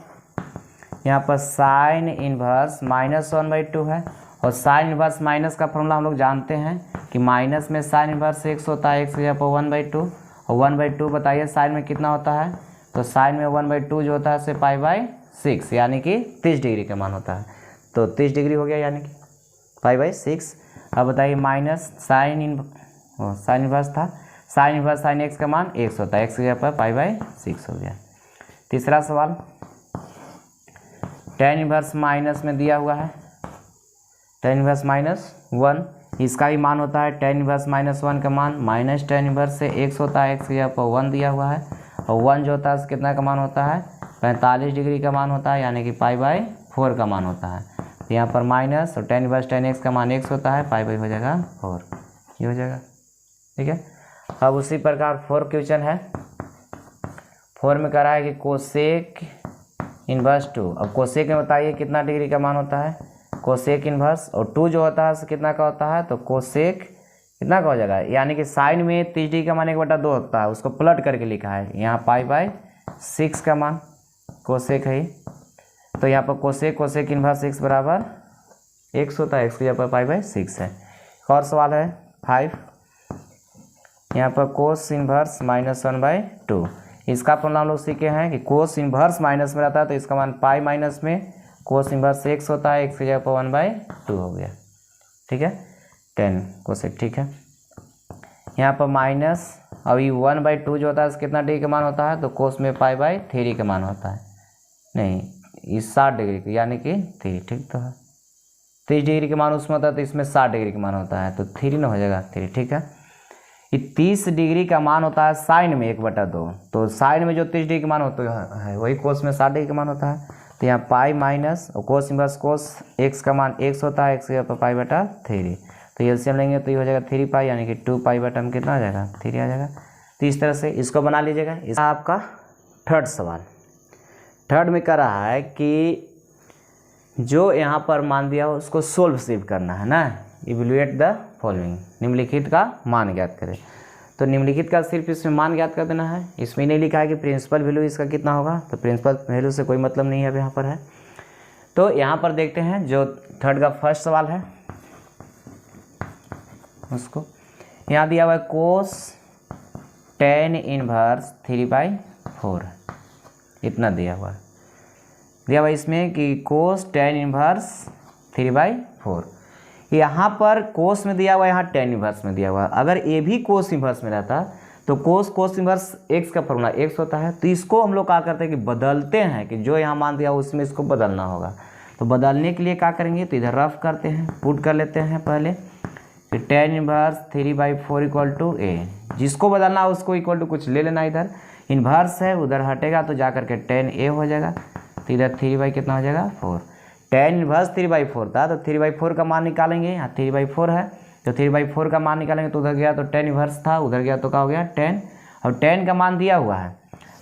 यहाँ पर साइन इनवर्स -1/2 है, और साइन इनवर्स माइनस का फॉर्मूला हम लोग जानते हैं कि माइनस में साइन इनवर्स x होता है, x यहाँ पर 1/2, और 1/2 बताइए साइन में कितना होता है, तो साइन में 1/2 जो होता है से पाई/6, यानी कि 30 डिग्री का मान होता है। तो 30 डिग्री हो गया, यानी कि पाई/6। अब बताइए माइनस साइन इनवर्स था, साइन इनवर्स साइन x का मान x होता है, x की जगह पर पाई/6 हो गया। तीसरा सवाल 10 इनवर्स माइनस में दिया हुआ है 10 इनवर्स -1, इसका भी मान होता है 10 इनवर्स -1 का मान माइनस 10 इनवर्स से x होता है, x की जगह पर 1 दिया हुआ है, और 1 जो होता है कितना का मान होता है 45 डिग्री का मान होता है, यानी कि पाई/4 का मान होता है। तो यहाँ पर माइनस और 10 इनवर्स 10x का मान x होता है, पाई हो जाएगा 4, ये हो जाएगा, ठीक है। अब उसी प्रकार 4 क्वेश्चन है। 4 में कह रहा है कि कोसेक इनवर्स 2। अब कोसेक में बताइए कितना डिग्री का मान होता है, कोसेक इनवर्स, और 2 जो होता है कितना का होता है, तो कोसेक कितना का हो जाएगा, यानी कि साइन में 30 डिग्री का मान 1/2 होता है, उसको पलट करके लिखा है। यहाँ पाई/6 का मान कोसेक है, तो यहाँ पर कोसेक इनवर्स x बराबर x होता है, x की जगह पर पाई/6 है। एक और सवाल है 5, यहाँ पर कोस इनवर्स -1/2। इसका फॉर्मूला हम लोग सीखे हैं कि कोस इनवर्स माइनस में रहता है तो इसका मान पाई माइनस में कोस इनवर्स x होता है, x की जगह पर 1/2 हो गया, ठीक है, 10 कोसेक, ठीक है। यहाँ पर माइनस, अभी 1/2 जो होता है कितना डिग्री का मान होता है, तो कोस में पाई/3 का मान होता है, नहीं इस 60 डिग्री का, यानी कि 3, ठीक तो है। 30 डिग्री का मान उसमें होता है तो इसमें 60 डिग्री का मान होता है, तो 3 ना हो जाएगा 3, ठीक है। ये 30 डिग्री का मान होता है साइन में 1/2, तो साइन में जो 30 डिग्री का मान होता है वही कोस में 60 डिग्री का मान होता है। तो यहाँ पाई माइनस और कोस इनवर्स कोस x का मान x होता है, x के ऊपर पाई/3, तो एलसीएम लेंगे तो ये हो जाएगा 3π, यानी कि 2π/, में कितना आ जाएगा 3 आ जाएगा। तो इस तरह से इसको बना लीजिएगा। इस आपका थर्ड सवाल। थर्ड में कह रहा है कि जो यहाँ पर मान दिया हो उसको सोल्व सिर्फ करना है ना, इवेल्युएट द फॉलोइंग, निम्नलिखित का मान ज्ञात करें। तो निम्नलिखित का सिर्फ इसमें मान ज्ञात कर देना है, इसमें नहीं लिखा है कि प्रिंसिपल वैल्यू इसका कितना होगा, तो प्रिंसिपल वैल्यू से कोई मतलब नहीं है अब यहाँ पर है। तो यहाँ पर देखते हैं जो थर्ड का फर्स्ट सवाल है उसको, यहाँ दिया हुआ है कोस 10 इनवर्स 3/4, इतना दिया हुआ है। दिया हुआ इसमें कि कोस tan इनवर्स 3/4। यहाँ पर कोस में दिया हुआ, यहाँ tan इनवर्स में दिया हुआ। अगर ए भी कोस इनवर्स में रहता तो कोस इनवर्स x का फॉर्मूला x होता है। तो इसको हम लोग क्या करते हैं कि बदलते हैं, कि जो यहाँ मान दिया उसमें इसको बदलना होगा। तो बदलने के लिए क्या करेंगे, तो इधर रफ करते हैं, पुट कर लेते हैं पहले कि tan इनवर्स 3/4 इक्वल टू ए। जिसको बदलना है उसको इक्वल टू कुछ ले लेना, इधर इन्वर्स है उधर हटेगा तो जा करके tan a हो जाएगा। तो इधर 3 कितना हो जाएगा 4। tan इनवर्स 3/4 था तो 3/4 का मान निकालेंगे, यहाँ 3/4 है तो 3/4 का मान निकालेंगे। तो उधर गया तो tan इनवर्स था, उधर गया तो क्या हो गया tan। अब tan का मान दिया हुआ है,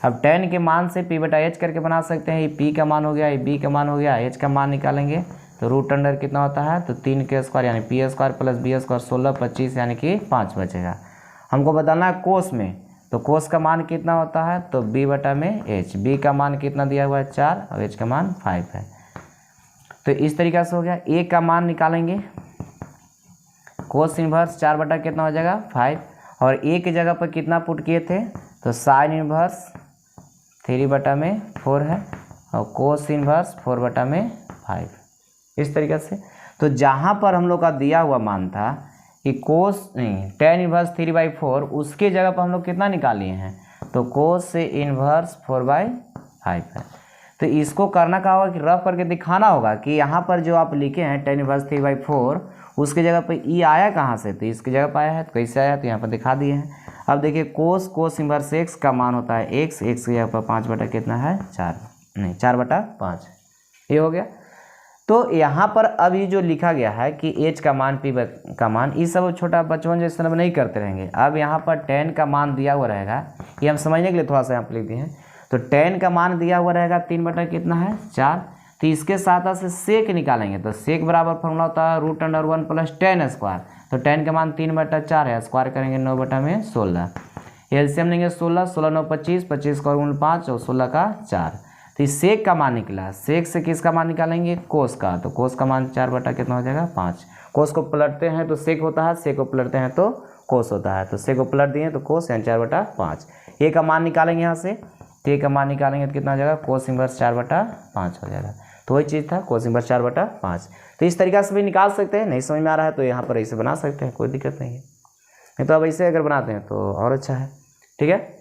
अब tan के मान से p/h करके बना सकते हैं। ये p का मान हो गया, ये b का मान हो गया, h का मान निकालेंगे तो रूट अंडर कितना होता है, तो 3 के स्क्वायर यानी p² प्लस b² 16 25 यानी कि 5 बचेगा। हमको बताना है कोस में, तो कोस का मान कितना होता है, तो b/h। b का मान कितना दिया हुआ है 4 और h का मान 5 है। तो इस तरीक़ा से हो गया। a का मान निकालेंगे, कोस इनवर्स 4 कितना हो जाएगा 5, और a की जगह पर कितना पुट किए थे, तो साइन इनवर्स 3/4 है और कोस इनवर्स 4/5, इस तरीक़े से। तो जहाँ पर हम लोग का दिया हुआ मान था कि कोस नहीं tan इनवर्स 3/4, उसके जगह पर हम लोग कितना निकाल लिए हैं, तो कोस से इनवर्स 4/5 है। तो इसको करना क्या होगा कि रफ करके दिखाना होगा कि यहाँ पर जो आप लिखे हैं tan इनवर्स 3/4 उसके जगह पर ई आया कहाँ से, तो इसकी जगह पर आया है। तो कैसे आया, तो यहाँ पर दिखा दिए हैं। अब देखिए कोस इनवर्स x का मान होता है x की जगह पर 5 कितना है 4/5, ये हो गया। तो यहाँ पर अब ये जो लिखा गया है कि h का मान p का मान, ये सब छोटा बचपन जैसे हम नहीं करते रहेंगे। अब यहाँ पर tan का मान दिया हुआ रहेगा, ये हम समझने के लिए थोड़ा सा यहाँ पर लिख दिए हैं। तो tan का मान दिया हुआ रहेगा 3 कितना है 4। तो इसके साथ से सेक निकालेंगे, तो सेक बराबर फॉर्मूला होता है √1 प्लस tan स्क्वायर। तो tan का मान 3/4 है, स्क्वायर करेंगे 9/16। एलसीएम लेंगे 16, 16 9 25, 25 का 5 और 16 का 4। तो इस सेक का मान निकला। सेक से किसका मान निकालेंगे, कोस का। तो कोस का मान 4 कितना हो जाएगा 5। कोस को पलटते हैं तो सेक होता है, सेक को पलटते हैं तो कोस होता है। तो सेक को पलट दिए तो कोस यानी 4/5। ए का मान निकालेंगे यहाँ से, तो ए का मान निकालेंगे तो कितना हो जाएगा, कोस इनवर्स 4/5 हो जाएगा। तो वही चीज़ था कोस इनवर्स 4/5। तो इस तरीक़ा से भी निकाल सकते हैं। नहीं समझ में आ रहा है तो यहाँ पर ऐसे बना सकते हैं, कोई दिक्कत नहीं है। नहीं तो अब ऐसे अगर बनाते हैं तो और अच्छा है। ठीक है,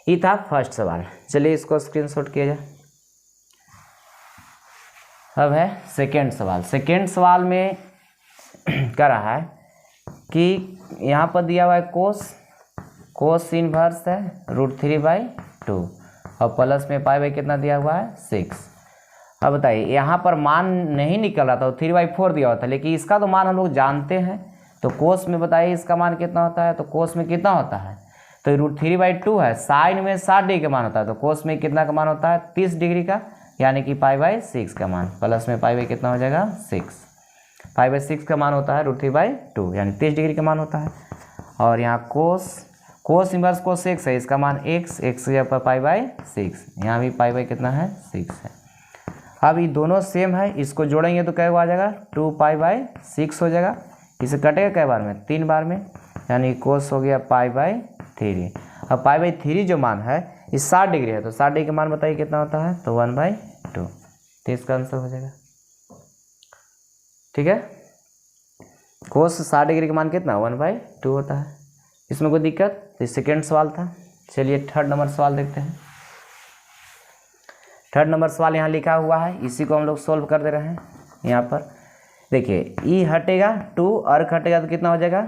ये था फर्स्ट सवाल। चलिए इसको स्क्रीनशॉट किया जाए। अब है सेकेंड सवाल। सेकेंड सवाल में क्या रहा है कि यहाँ पर दिया हुआ है कोस इनवर्स है √3/2 और प्लस में पाई कितना दिया हुआ है 6। अब बताइए यहाँ पर मान नहीं निकल रहा था, 3/4 दिया हुआ था, लेकिन इसका तो मान हम लोग जानते हैं। तो कोस में बताइए इसका मान कितना होता है, तो कोस में कितना होता है, तो √3/2 है, साइन में 60 डिग्री का मान होता है। तो कोस में कितना का मान होता है 30 डिग्री का, यानी कि पाई/6 का मान, प्लस में पाई कितना हो जाएगा 6। पाई/6 का मान होता है √3/2 यानी 30 डिग्री का मान होता है। और यहाँ कोस इनवर्स कोस x है, इसका मान x की जगह पर पाई/6, यहाँ भी पाई कितना है 6 है। अब ये दोनों सेम है, इसको जोड़ेंगे तो कै आ जाएगा 2पाई/6 हो जाएगा। इसे कटेगा कै बार में 3 बार में, यानी कोस हो गया पाई/3। अब पाई/3 जो मान है ये 60 डिग्री है, तो 60 डिग्री का मान बताइए कितना होता है, तो 1/2। तो इसका आंसर हो जाएगा। ठीक है, कोस 60 डिग्री का मान कितना 1/2 होता है। इसमें कोई दिक्कत, तो सेकेंड सवाल था। चलिए थर्ड नंबर सवाल देखते हैं। थर्ड नंबर सवाल यहाँ लिखा हुआ है, इसी को हम लोग सोल्व कर दे रहे हैं। यहाँ पर देखिए ई हटेगा 2 अर्क हटेगा तो कितना हो जाएगा,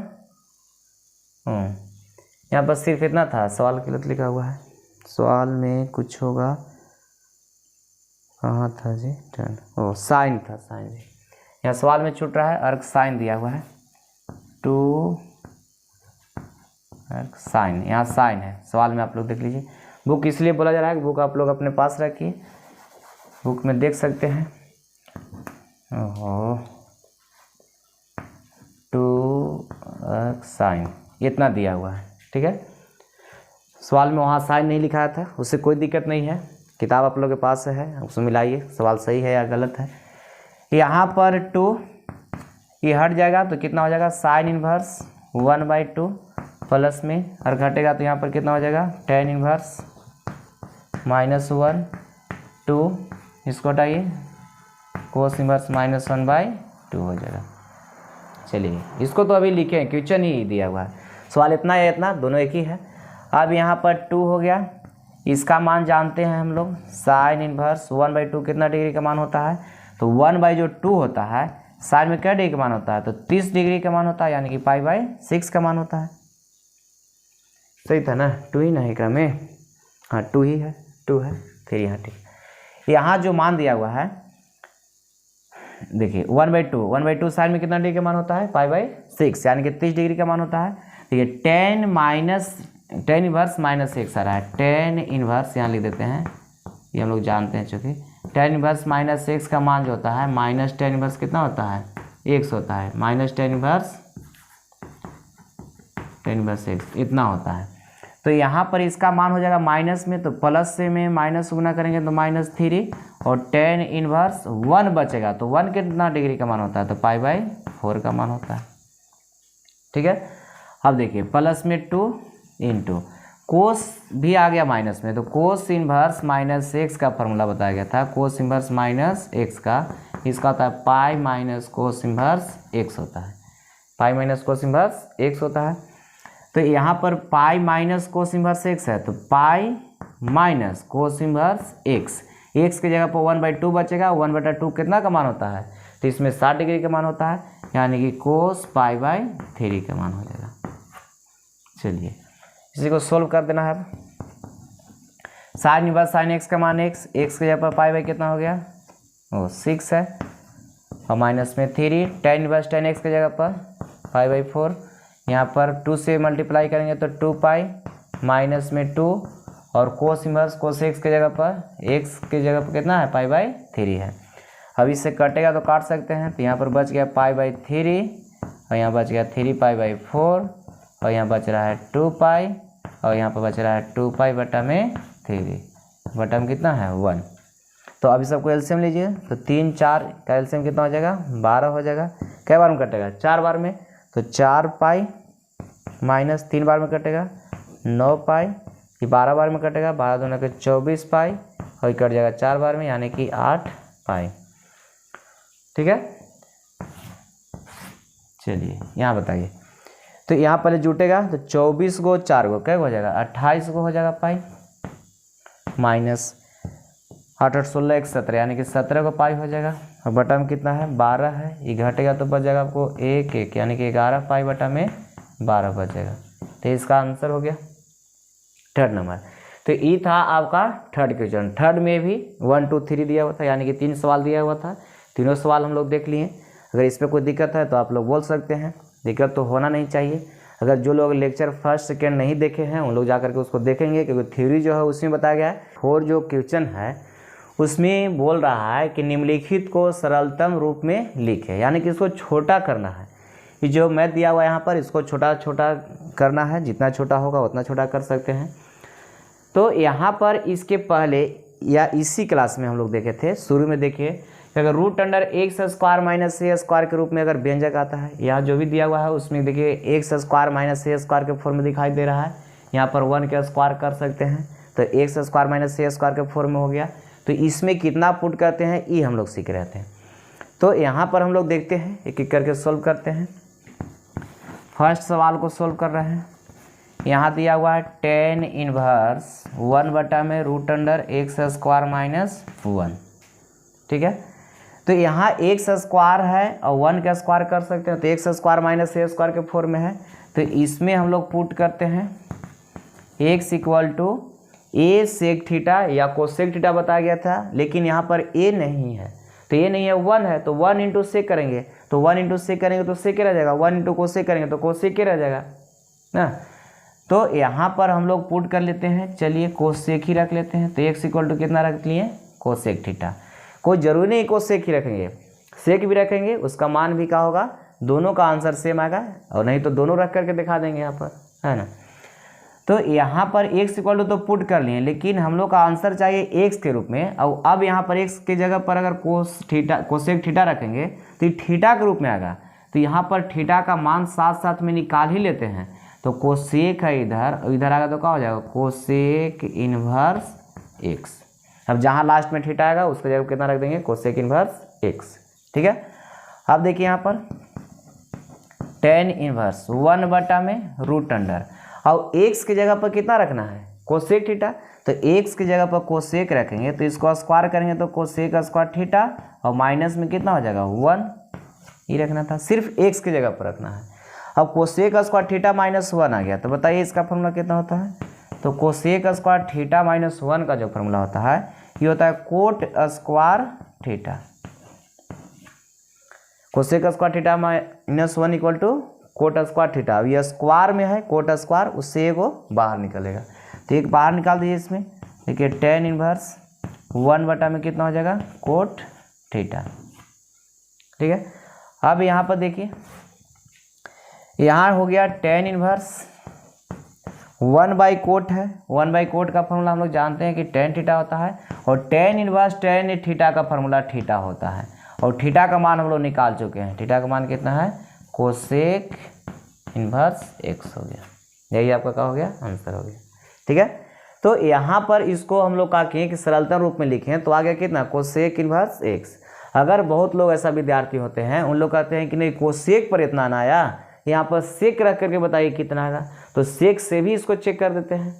यहाँ पर सिर्फ इतना था, सवाल गलत लिखा हुआ है। सवाल में कुछ होगा, कहाँ था जी, साइन था, साइन जी। यहाँ सवाल में छूट रहा है, अर्क साइन दिया हुआ है 2 अर्क साइन, यहाँ साइन है सवाल में, आप लोग देख लीजिए। बुक इसलिए बोला जा रहा है कि बुक आप लोग अपने पास रखिए, बुक में देख सकते हैं। ओहो 2 अर्क साइन इतना दिया हुआ है। ठीक है, सवाल में वहाँ साइन नहीं लिखाया था, उससे कोई दिक्कत नहीं है, किताब आप लोग के पास है, उसमें मिलाइए सवाल सही है या गलत है। यहाँ पर 2 ये हट जाएगा तो कितना हो जाएगा साइन इनवर्स 1/2 प्लस में और घटेगा तो यहाँ पर कितना हो जाएगा tan इनवर्स -1 2 इसको हटाइए, कोस इनवर्स -1/2 हो जाएगा। चलिए इसको तो अभी लिखे हैं, क्वेश्चन ही दिया हुआ है, सवाल इतना या इतना दोनों एक ही है। अब यहाँ पर 2 हो गया, इसका मान जानते हैं हम लोग, साइन इनवर्स 1/2 कितना डिग्री का मान होता है, तो 1/2 होता है, साइन में क्या डिग्री का मान होता है, तो 30 डिग्री का मान होता है, यानी कि π/6 का मान होता है। सही था ना, 2 ही नहीं क्रम में, हाँ 2 ही है, 2 है, फिर यहाँ ठीक। यहाँ जो मान दिया हुआ है देखिए 1/2 साइन में कितना डिग्री का मान होता है, π/6, यानी कि 30 डिग्री का मान होता है। देखिए tan इनवर्स -6 आ रहा है, tan इनवर्स यहाँ लिख देते हैं, ये हम लोग जानते हैं, चूँकि tan इनवर्स -6 का मान जो होता है, माइनस tan इनवर्स कितना होता है, x होता है, माइनस tan इनवर्स x इतना होता है। तो यहाँ पर इसका मान हो जाएगा माइनस में, तो प्लस से में माइनस गुना करेंगे तो -3, और tan इनवर्स 1 बचेगा, तो 1 कितना डिग्री का मान होता है, तो π/4 का मान होता है। ठीक है, अब देखिए प्लस में 2 इंटू कोस भी आ गया माइनस में, तो कोस इनवर्स -x का फॉर्मूला बताया गया था, कोस इनवर्स -x का, इसका होता है पाई कोस इनवर्स x होता है, पाई कोस इनवर्स x होता है। तो यहाँ पर पाई कोस इनवर्स x है, तो पाई कोस इनवर्स x की जगह पर 1/2 बचेगा, 1/2 कितना का मान होता है, तो इसमें 60 डिग्री का मान होता है, यानी कि कोस π/3 का मान हो जाएगा। चलिए इसी को सोल्व कर देना है। अब साइन इनवर्स साइन x का मान x की जगह पर π/, कितना हो गया, 6 है, और माइनस में 3, tan इनवर्स tan x की जगह पर π/4, यहाँ पर 2 से मल्टीप्लाई करेंगे तो 2π, माइनस में 2, और कोस इनवर्स कोस x की जगह पर x की जगह पर कितना है, π/3 है। अब इससे कटेगा तो काट सकते हैं, तो यहाँ पर बच गया π/3, और यहाँ बच गया 3π/4, और यहाँ बच रहा है 2π, और यहाँ पर बच रहा है 2π/3, बटा में कितना है 1। तो अभी सबको एलसीएम लीजिए, तो 3 4 का एलसीएम कितना हो जाएगा, 12 हो जाएगा। कै बार में कटेगा, 4 बार में, तो 4π माइनस 3 बार में कटेगा 9π, ये 12 बार में कटेगा, 12 दूना के 24π, और कट जाएगा 4 बार में, यानी कि 8π। ठीक है, चलिए यहाँ बताइए, तो यहाँ पहले जुटेगा, तो 24 गो 4 गो क्या हो जाएगा, 28 गो हो जाएगा पाई, माइनस 8 8 16 1 17, यानी कि 17 को पाई हो जाएगा, और बटा में कितना है 12 है, ये घटेगा तो बच जाएगा आपको 1 1, यानी कि 11 पाई बटा में 12 बचेगा। तो इसका आंसर हो गया थर्ड नंबर। तो ये था आपका थर्ड क्वेश्चन। थर्ड में भी 1 2 3 दिया हुआ था, यानी कि 3 सवाल दिया हुआ था, तीनों सवाल हम लोग देख लिए। अगर इसमें कोई दिक्कत है तो आप लोग बोल सकते हैं, दिक्कत तो होना नहीं चाहिए। अगर जो लोग लेक्चर फर्स्ट सेकेंड नहीं देखे हैं उन लोग जा करके उसको देखेंगे, क्योंकि थ्योरी जो है उसमें बताया गया है। 4 जो क्वेश्चन है उसमें बोल रहा है कि निम्नलिखित को सरलतम रूप में लिखे, यानी कि इसको छोटा करना है। ये जो मैथ दिया हुआ है यहाँ पर, इसको छोटा छोटा करना है, जितना छोटा होगा उतना छोटा कर सकते हैं। तो यहाँ पर इसके पहले या इसी क्लास में हम लोग देखे थे, शुरू में देखिए कि अगर √(x² - a² के रूप में अगर व्यंजक आता है, यहाँ जो भी दिया हुआ है उसमें देखिए x² - a² के फॉर्म में दिखाई दे रहा है। यहाँ पर 1 का स्क्वायर कर सकते हैं, तो x² - a² के फॉर्म में हो गया। तो इसमें कितना पुट करते हैं ये हम लोग सीख रहे थे। तो यहाँ पर हम लोग देखते हैं, एक एक करके सोल्व करते हैं। फर्स्ट सवाल को सोल्व कर रहे हैं। यहाँ दिया हुआ है tan इनवर्स 1 बटा में √(x² - 1), ठीक है। तो यहाँ x² है और 1 का स्क्वायर कर सकते हैं, तो x² - a² के फॉर्म में है। तो इसमें हम लोग पुट करते हैं x = a sec थीटा या कोसेक थीटा बताया गया था, लेकिन यहाँ पर a नहीं है, तो a नहीं है 1 है, तो 1 इंटू सेक करेंगे, तो 1 इंटू सेक करेंगे तो सेक रह जाएगा, 1 इंटू कोसेक करेंगे तो कोसेक रह जाएगा ना। तो यहाँ पर हम लोग पुट कर लेते हैं, चलिए कोसेक ही रख लेते हैं। तो x = कितना रख लिए, कोसेक थीटा। कोई जरूरी नहीं कोसेक ही रखेंगे, सेक भी रखेंगे, उसका मान भी क्या होगा, दोनों का आंसर सेम आएगा, और नहीं तो दोनों रख करके दिखा देंगे यहाँ पर, है ना। तो यहाँ पर x = तो पुट कर लिए, लेकिन हम लोग का आंसर चाहिए x के रूप में। और अब यहाँ पर x के जगह पर अगर कोसेक थीटा रखेंगे तो ये थीटा के रूप में आएगा। तो यहाँ पर थीटा का मान साथ साथ में निकाल ही लेते हैं। तो कोसेक है इधर, और इधर आएगा तो क्या हो जाएगा, कोसेक इनवर्स x। अब जहाँ लास्ट में थीटा आएगा उसके जगह कितना रख देंगे, कोसेक इनवर्स एक्स। ठीक है, अब देखिए यहाँ पर टेन इनवर्स 1 में रूट अंडर, और एक्स की जगह पर कितना रखना है, कोसेक थीटा, तो एक्स की जगह पर कोसेक रखेंगे तो इसको स्क्वायर करेंगे तो कोसेक स्क्वायर थीटा, और माइनस में कितना हो जाएगा 1, ये रखना था, सिर्फ एक्स की जगह पर रखना है। अब कोसेक स्क्वायर थीटा -1 आ गया, तो बताइए इसका फॉर्मूला कितना होता है, तो कोसेक स्क्वायर थीटा -1 का जो फॉर्मूला होता है ये होता है cot square theta. Cosec square theta -1 equal to cot square theta. अब ये स्क्वायर में है कोट स्क्वायर, उससे एक वो बाहर निकलेगा, तो एक बाहर निकाल दीजिए इसमें। देखिए टेन इनवर्स 1 में कितना हो जाएगा, कोट थीटा। ठीक है, अब यहाँ पर देखिए यहाँ हो गया टेन इनवर्स 1/कोट है, 1/कोट का फॉर्मूला हम लोग जानते हैं कि टेन थीटा होता है, और टेन इनवर्स टेन थीटा का फॉर्मूला थीटा होता है, और थीटा का मान हम लोग निकाल चुके हैं। थीटा का मान कितना है, कोसेक इनवर्स एक्स हो गया, यही आपका क्या हो गया, आंसर हो गया। ठीक है, तो यहाँ पर इसको हम लोग क्या किए कि सरलता रूप में लिखें, तो आ गया कितना, कोसेक इनवर्स एक्स। अगर बहुत लोग ऐसा विद्यार्थी होते हैं उन लोग कहते हैं कि नहीं कोसेक पर इतना ना आया, यहाँ पर सेक रख करके बताइए कितना आएगा, तो सेक से भी इसको चेक कर देते हैं।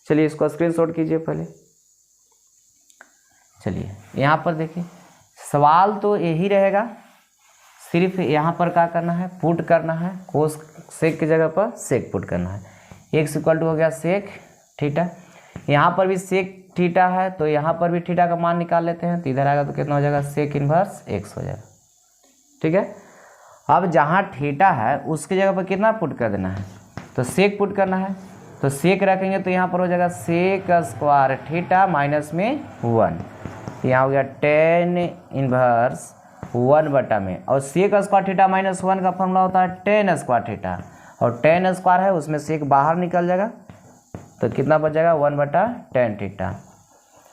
चलिए इसको स्क्रीनशॉट कीजिए पहले। चलिए यहाँ पर देखिए सवाल तो यही रहेगा, सिर्फ यहाँ पर क्या करना है, पुट करना है, कोस सेक की जगह पर सेक पुट करना है। एक्स इक्वल टू हो गया सेक थीटा, यहाँ पर भी सेक थीटा है तो यहाँ पर भी थीटा का मान निकाल लेते हैं, तो इधर आएगा तो कितना हो जाएगा, सेक इनवर्स एक्स हो जाएगा। ठीक है, अब जहाँ थीटा है उसकी जगह पर कितना पुट कर देना है, तो सेक पुट करना है, तो सेक रखेंगे तो यहाँ पर हो जाएगा सेक स्क्वायर थीटा माइनस में 1, यहाँ हो गया टेन इनवर्स 1 में, और सेक स्क्वायर थीटा -1 का फॉर्मूला होता है टेन स्क्वायर थीटा, और टेन स्क्वायर है उसमें सेक बाहर निकल जाएगा, तो कितना बच जाएगा 1/10 थीटा।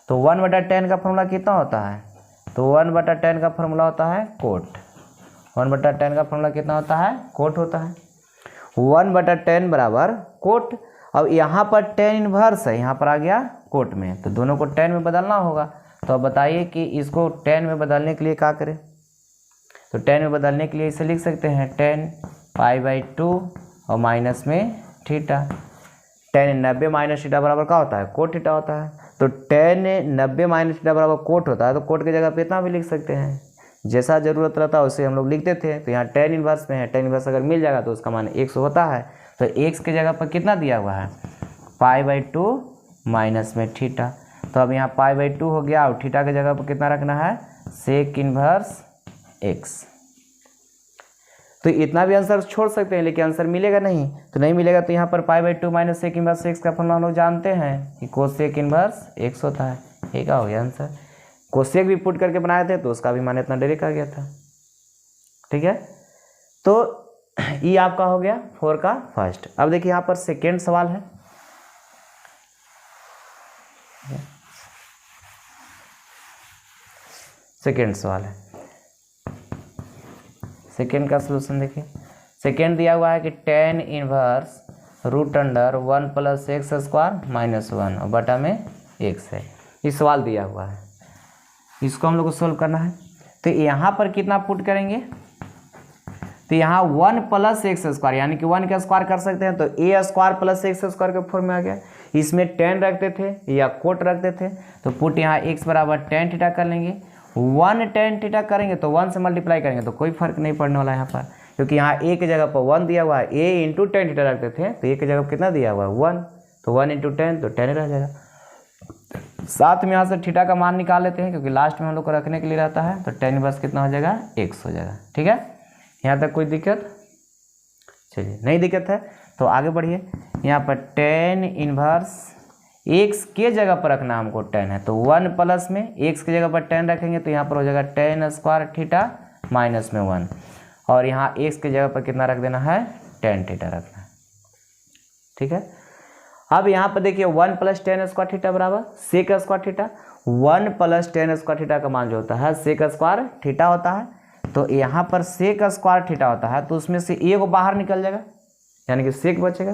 तो 1/10 का फॉर्मूला कितना होता है, तो 1/10 का फॉर्मूला होता है कोट, 1/10 का फॉर्मूला कितना होता है, कोट होता है, 1/10 बराबर कोट। अब यहाँ पर टेन इनवर्स है, यहाँ पर आ गया कोट में, तो दोनों को 10 में बदलना होगा। तो अब बताइए कि इसको 10 में बदलने के लिए क्या करें, तो 10 में बदलने के लिए इसे लिख सकते हैं 10 π/2 और माइनस में थीटा। 10 90 माइनस थीटा बराबर क्या होता है, कोट थीटा होता है, तो 10 90 माइनस थीटा बराबर कोट होता है, तो कोट की जगह पे इतना भी लिख सकते हैं, जैसा ज़रूरत रहता है उसे हम लोग लिखते थे। तो यहाँ टेन इनवर्स में है, टेन इनवर्स अगर मिल जाएगा तो उसका मान x होता है, तो x की जगह पर कितना दिया हुआ है, π/2 माइनस में थीटा। तो अब यहाँ π/2 हो गया, और थीटा की जगह पर कितना रखना है, सेक इनवर्स x। तो इतना भी आंसर छोड़ सकते हैं, लेकिन आंसर मिलेगा नहीं, तो नहीं मिलेगा, तो यहाँ पर π/2 माइनस सेक इनवर्स x का फॉर्मूला हम लोग जानते हैं कि कोसेक इनवर्स x होता है। ये क्या हो गया आंसर, कोसेक भी पुट करके बनाए थे तो उसका भी मान इतना डायरेक्ट आ गया था। ठीक है, तो ये आपका हो गया 4 का फर्स्ट। अब देखिए यहाँ पर सेकेंड सवाल है, सेकेंड सवाल है, सेकेंड का सलूशन देखिए। सेकेंड दिया हुआ है कि tan inverse root under 1 + x² -1 और बटा में x है, ये सवाल दिया हुआ है, इसको हम लोग को सोल्व करना है। तो यहाँ पर कितना पुट करेंगे, तो यहाँ 1 + x² यानी कि 1 का स्क्वायर कर सकते हैं, तो a² + x² के फॉर्म में आ गया। इसमें 10 रखते थे या कोट रखते थे, तो पुट यहाँ x बराबर tan थीटा कर लेंगे, 1 tan थीटा करेंगे तो 1 से मल्टीप्लाई करेंगे तो कोई फर्क नहीं पड़ने वाला है यहाँ पर, क्योंकि यहाँ a की जगह पर 1 दिया हुआ है, a × tan थीटा रखते थे तो a की जगह पर कितना दिया हुआ है 1, तो 1 × 10 तो 10 रह जाएगा। साथ में यहाँ से थीटा का मान निकाल लेते हैं, क्योंकि लास्ट में हम लोग को रखने के लिए रहता है, तो tan इनवर्स कितना हो जाएगा, x हो जाएगा। ठीक है, यहाँ तक कोई दिक्कत, चलिए नहीं दिक्कत है तो आगे बढ़िए। यहाँ पर tan इनवर्स x के जगह पर रखना हमको 10 है, तो 1 प्लस में x की जगह पर 10 रखेंगे तो यहाँ पर हो जाएगा tan² थीटा माइनस में 1, और यहाँ x की जगह पर कितना रख देना है, tan थीटा रखना है। ठीक है, अब यहाँ पर देखिए 1 + tan² थीटा बराबर sec² थीटा, 1 + tan² थीटा का मान जो होता है sec² थीटा होता है, तो यहाँ पर sec² थीटा होता है, तो उसमें से a को बाहर निकल जाएगा यानी कि सेक बचेगा,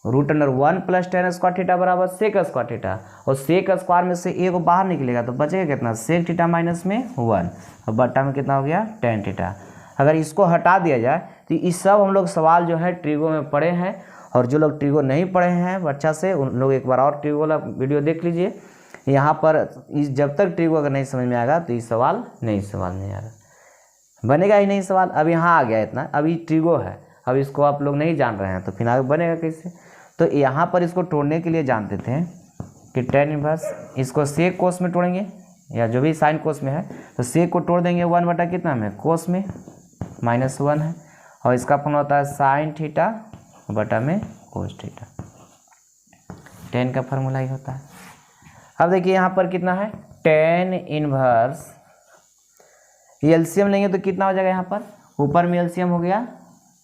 √1 प्लस टेन स्क्वायर थीटा बराबर सेक स्क्वायर थीटा, और सेक स्क्वायर में से ए को बाहर निकलेगा तो बचेगा कितना, सेक थीटा माइनस में 1, और बट्टा में कितना हो गया, टेन थीटा। अगर इसको हटा दिया जाए तो इस सब हम लोग सवाल जो है ट्रिगो में पढ़े हैं, और जो लोग ट्रिगो नहीं पढ़े हैं बच्चा से उन लोग एक बार और ट्रिगो वाला वीडियो देख लीजिए। यहाँ पर जब तक ट्रिगो अगर नहीं समझ में आएगा तो ये सवाल नहीं आएगा, बनेगा ही नहीं सवाल। अब यहाँ आ गया इतना, अभी ट्रिगो है, अब इसको आप लोग नहीं जान रहे हैं तो फिर आगे बनेगा कैसे। तो यहाँ पर इसको तोड़ने के लिए जान देते हैं कि टेन इनवर्स, इसको सेक कोस में तोड़ेंगे या जो भी साइन कोस में है, तो सेक को तोड़ देंगे 1 बटा कितना में, कोस में -1 है, और इसका फॉर्मूला होता है साइन थीटा बटा में कोस थीटा, टेन का फॉर्मूला ही होता है। अब देखिए यहाँ पर कितना है, टेन इनवर्स, एलसीएम लेंगे तो कितना हो जाएगा, यहाँ पर ऊपर में एलसीएम हो गया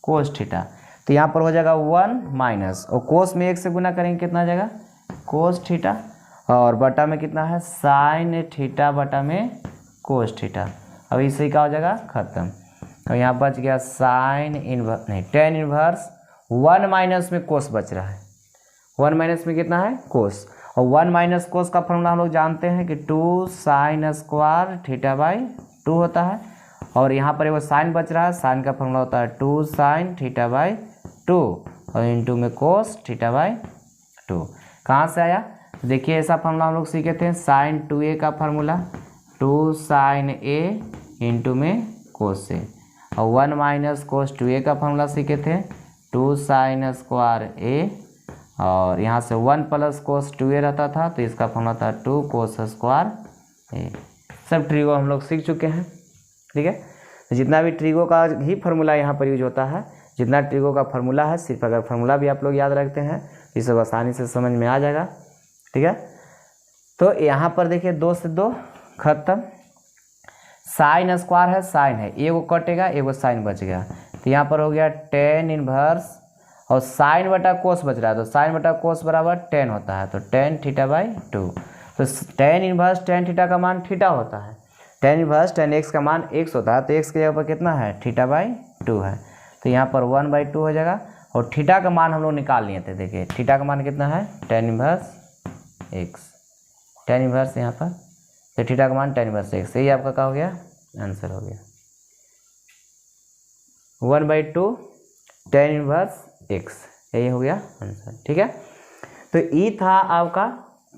कोस थीटा, तो यहाँ पर हो जाएगा 1 माइनस, और कोस में 1 से गुना करेंगे कितना हो जाएगा, कोस थीटा, और बटा में कितना है, साइन थीटा बटा में कोस थीटा। अब इससे क्या हो जाएगा, खत्म। और यहाँ बच गया साइन इनवर्स, नहीं टेन इनवर्स 1 माइनस में कोस बच रहा है, 1 माइनस में कितना है, कोस, और 1 माइनस कोस का फॉर्मूला हम लोग जानते हैं कि 2 साइन स्क्वायर थीटा बाई 2 होता है, और यहाँ पर एगो साइन बच रहा है, साइन का फॉर्मूला होता है 2 साइन थीटा बाई 2, और इंटू में कोस थीटा बाई 2। कहाँ से आया, देखिए ऐसा फॉर्मूला हम लोग सीखे थे, साइन 2a का फार्मूला 2 साइन a इंटू में कोस से, और 1 माइनस कोस 2a का फार्मूला सीखे थे 2 साइन स्क्वायर a, और यहाँ से 1 प्लस कोस 2a रहता था तो इसका फॉर्मूला था 2 कोस स्क्वायर a। सब ट्रिगो हम लोग सीख चुके हैं, ठीक है। तो जितना भी ट्रिगो का ही फार्मूला यहाँ पर यूज होता है, जितना ट्रिगो का फार्मूला है, सिर्फ अगर फार्मूला भी आप लोग याद रखते हैं तो ये सब आसानी से समझ में आ जाएगा, ठीक है। तो यहाँ पर देखिए 2 से 2 खत्म, साइन स्क्वायर है, साइन है, एगो कटेगा एगो साइन बच गया, तो यहाँ पर हो गया टेन इनवर्स, और साइन बटा कोस बच रहा है, तो साइन बटा कोस बराबर 10 होता है, तो टेन थीटा बाई 2, तो टेन इनवर्स टेन थीटा का मान थीटा होता है, टेन इनवर्स टेन एक्स का मान x होता है, तो x के जगह पर कितना है, थीटा बाई 2 है, तो यहाँ पर 1/2 हो जाएगा, और थीटा का मान हम लोग निकाल लिए थे, देखिए थीटा का मान कितना है, tan inverse x, tan inverse यहाँ पर, तो थीटा का मान टेन इनवर्स x, यही आपका क्या हो गया, आंसर हो गया 1/2 टेन इनवर्स x, यही हो गया आंसर, ठीक है। तो ये था आपका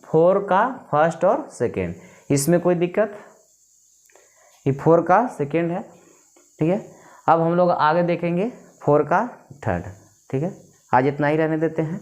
4 का फर्स्ट और सेकेंड, इसमें कोई दिक्कत, ये 4 का सेकेंड है, ठीक है। अब हम लोग आगे देखेंगे 4 का थर्ड, ठीक है। आज इतना ही रहने देते हैं।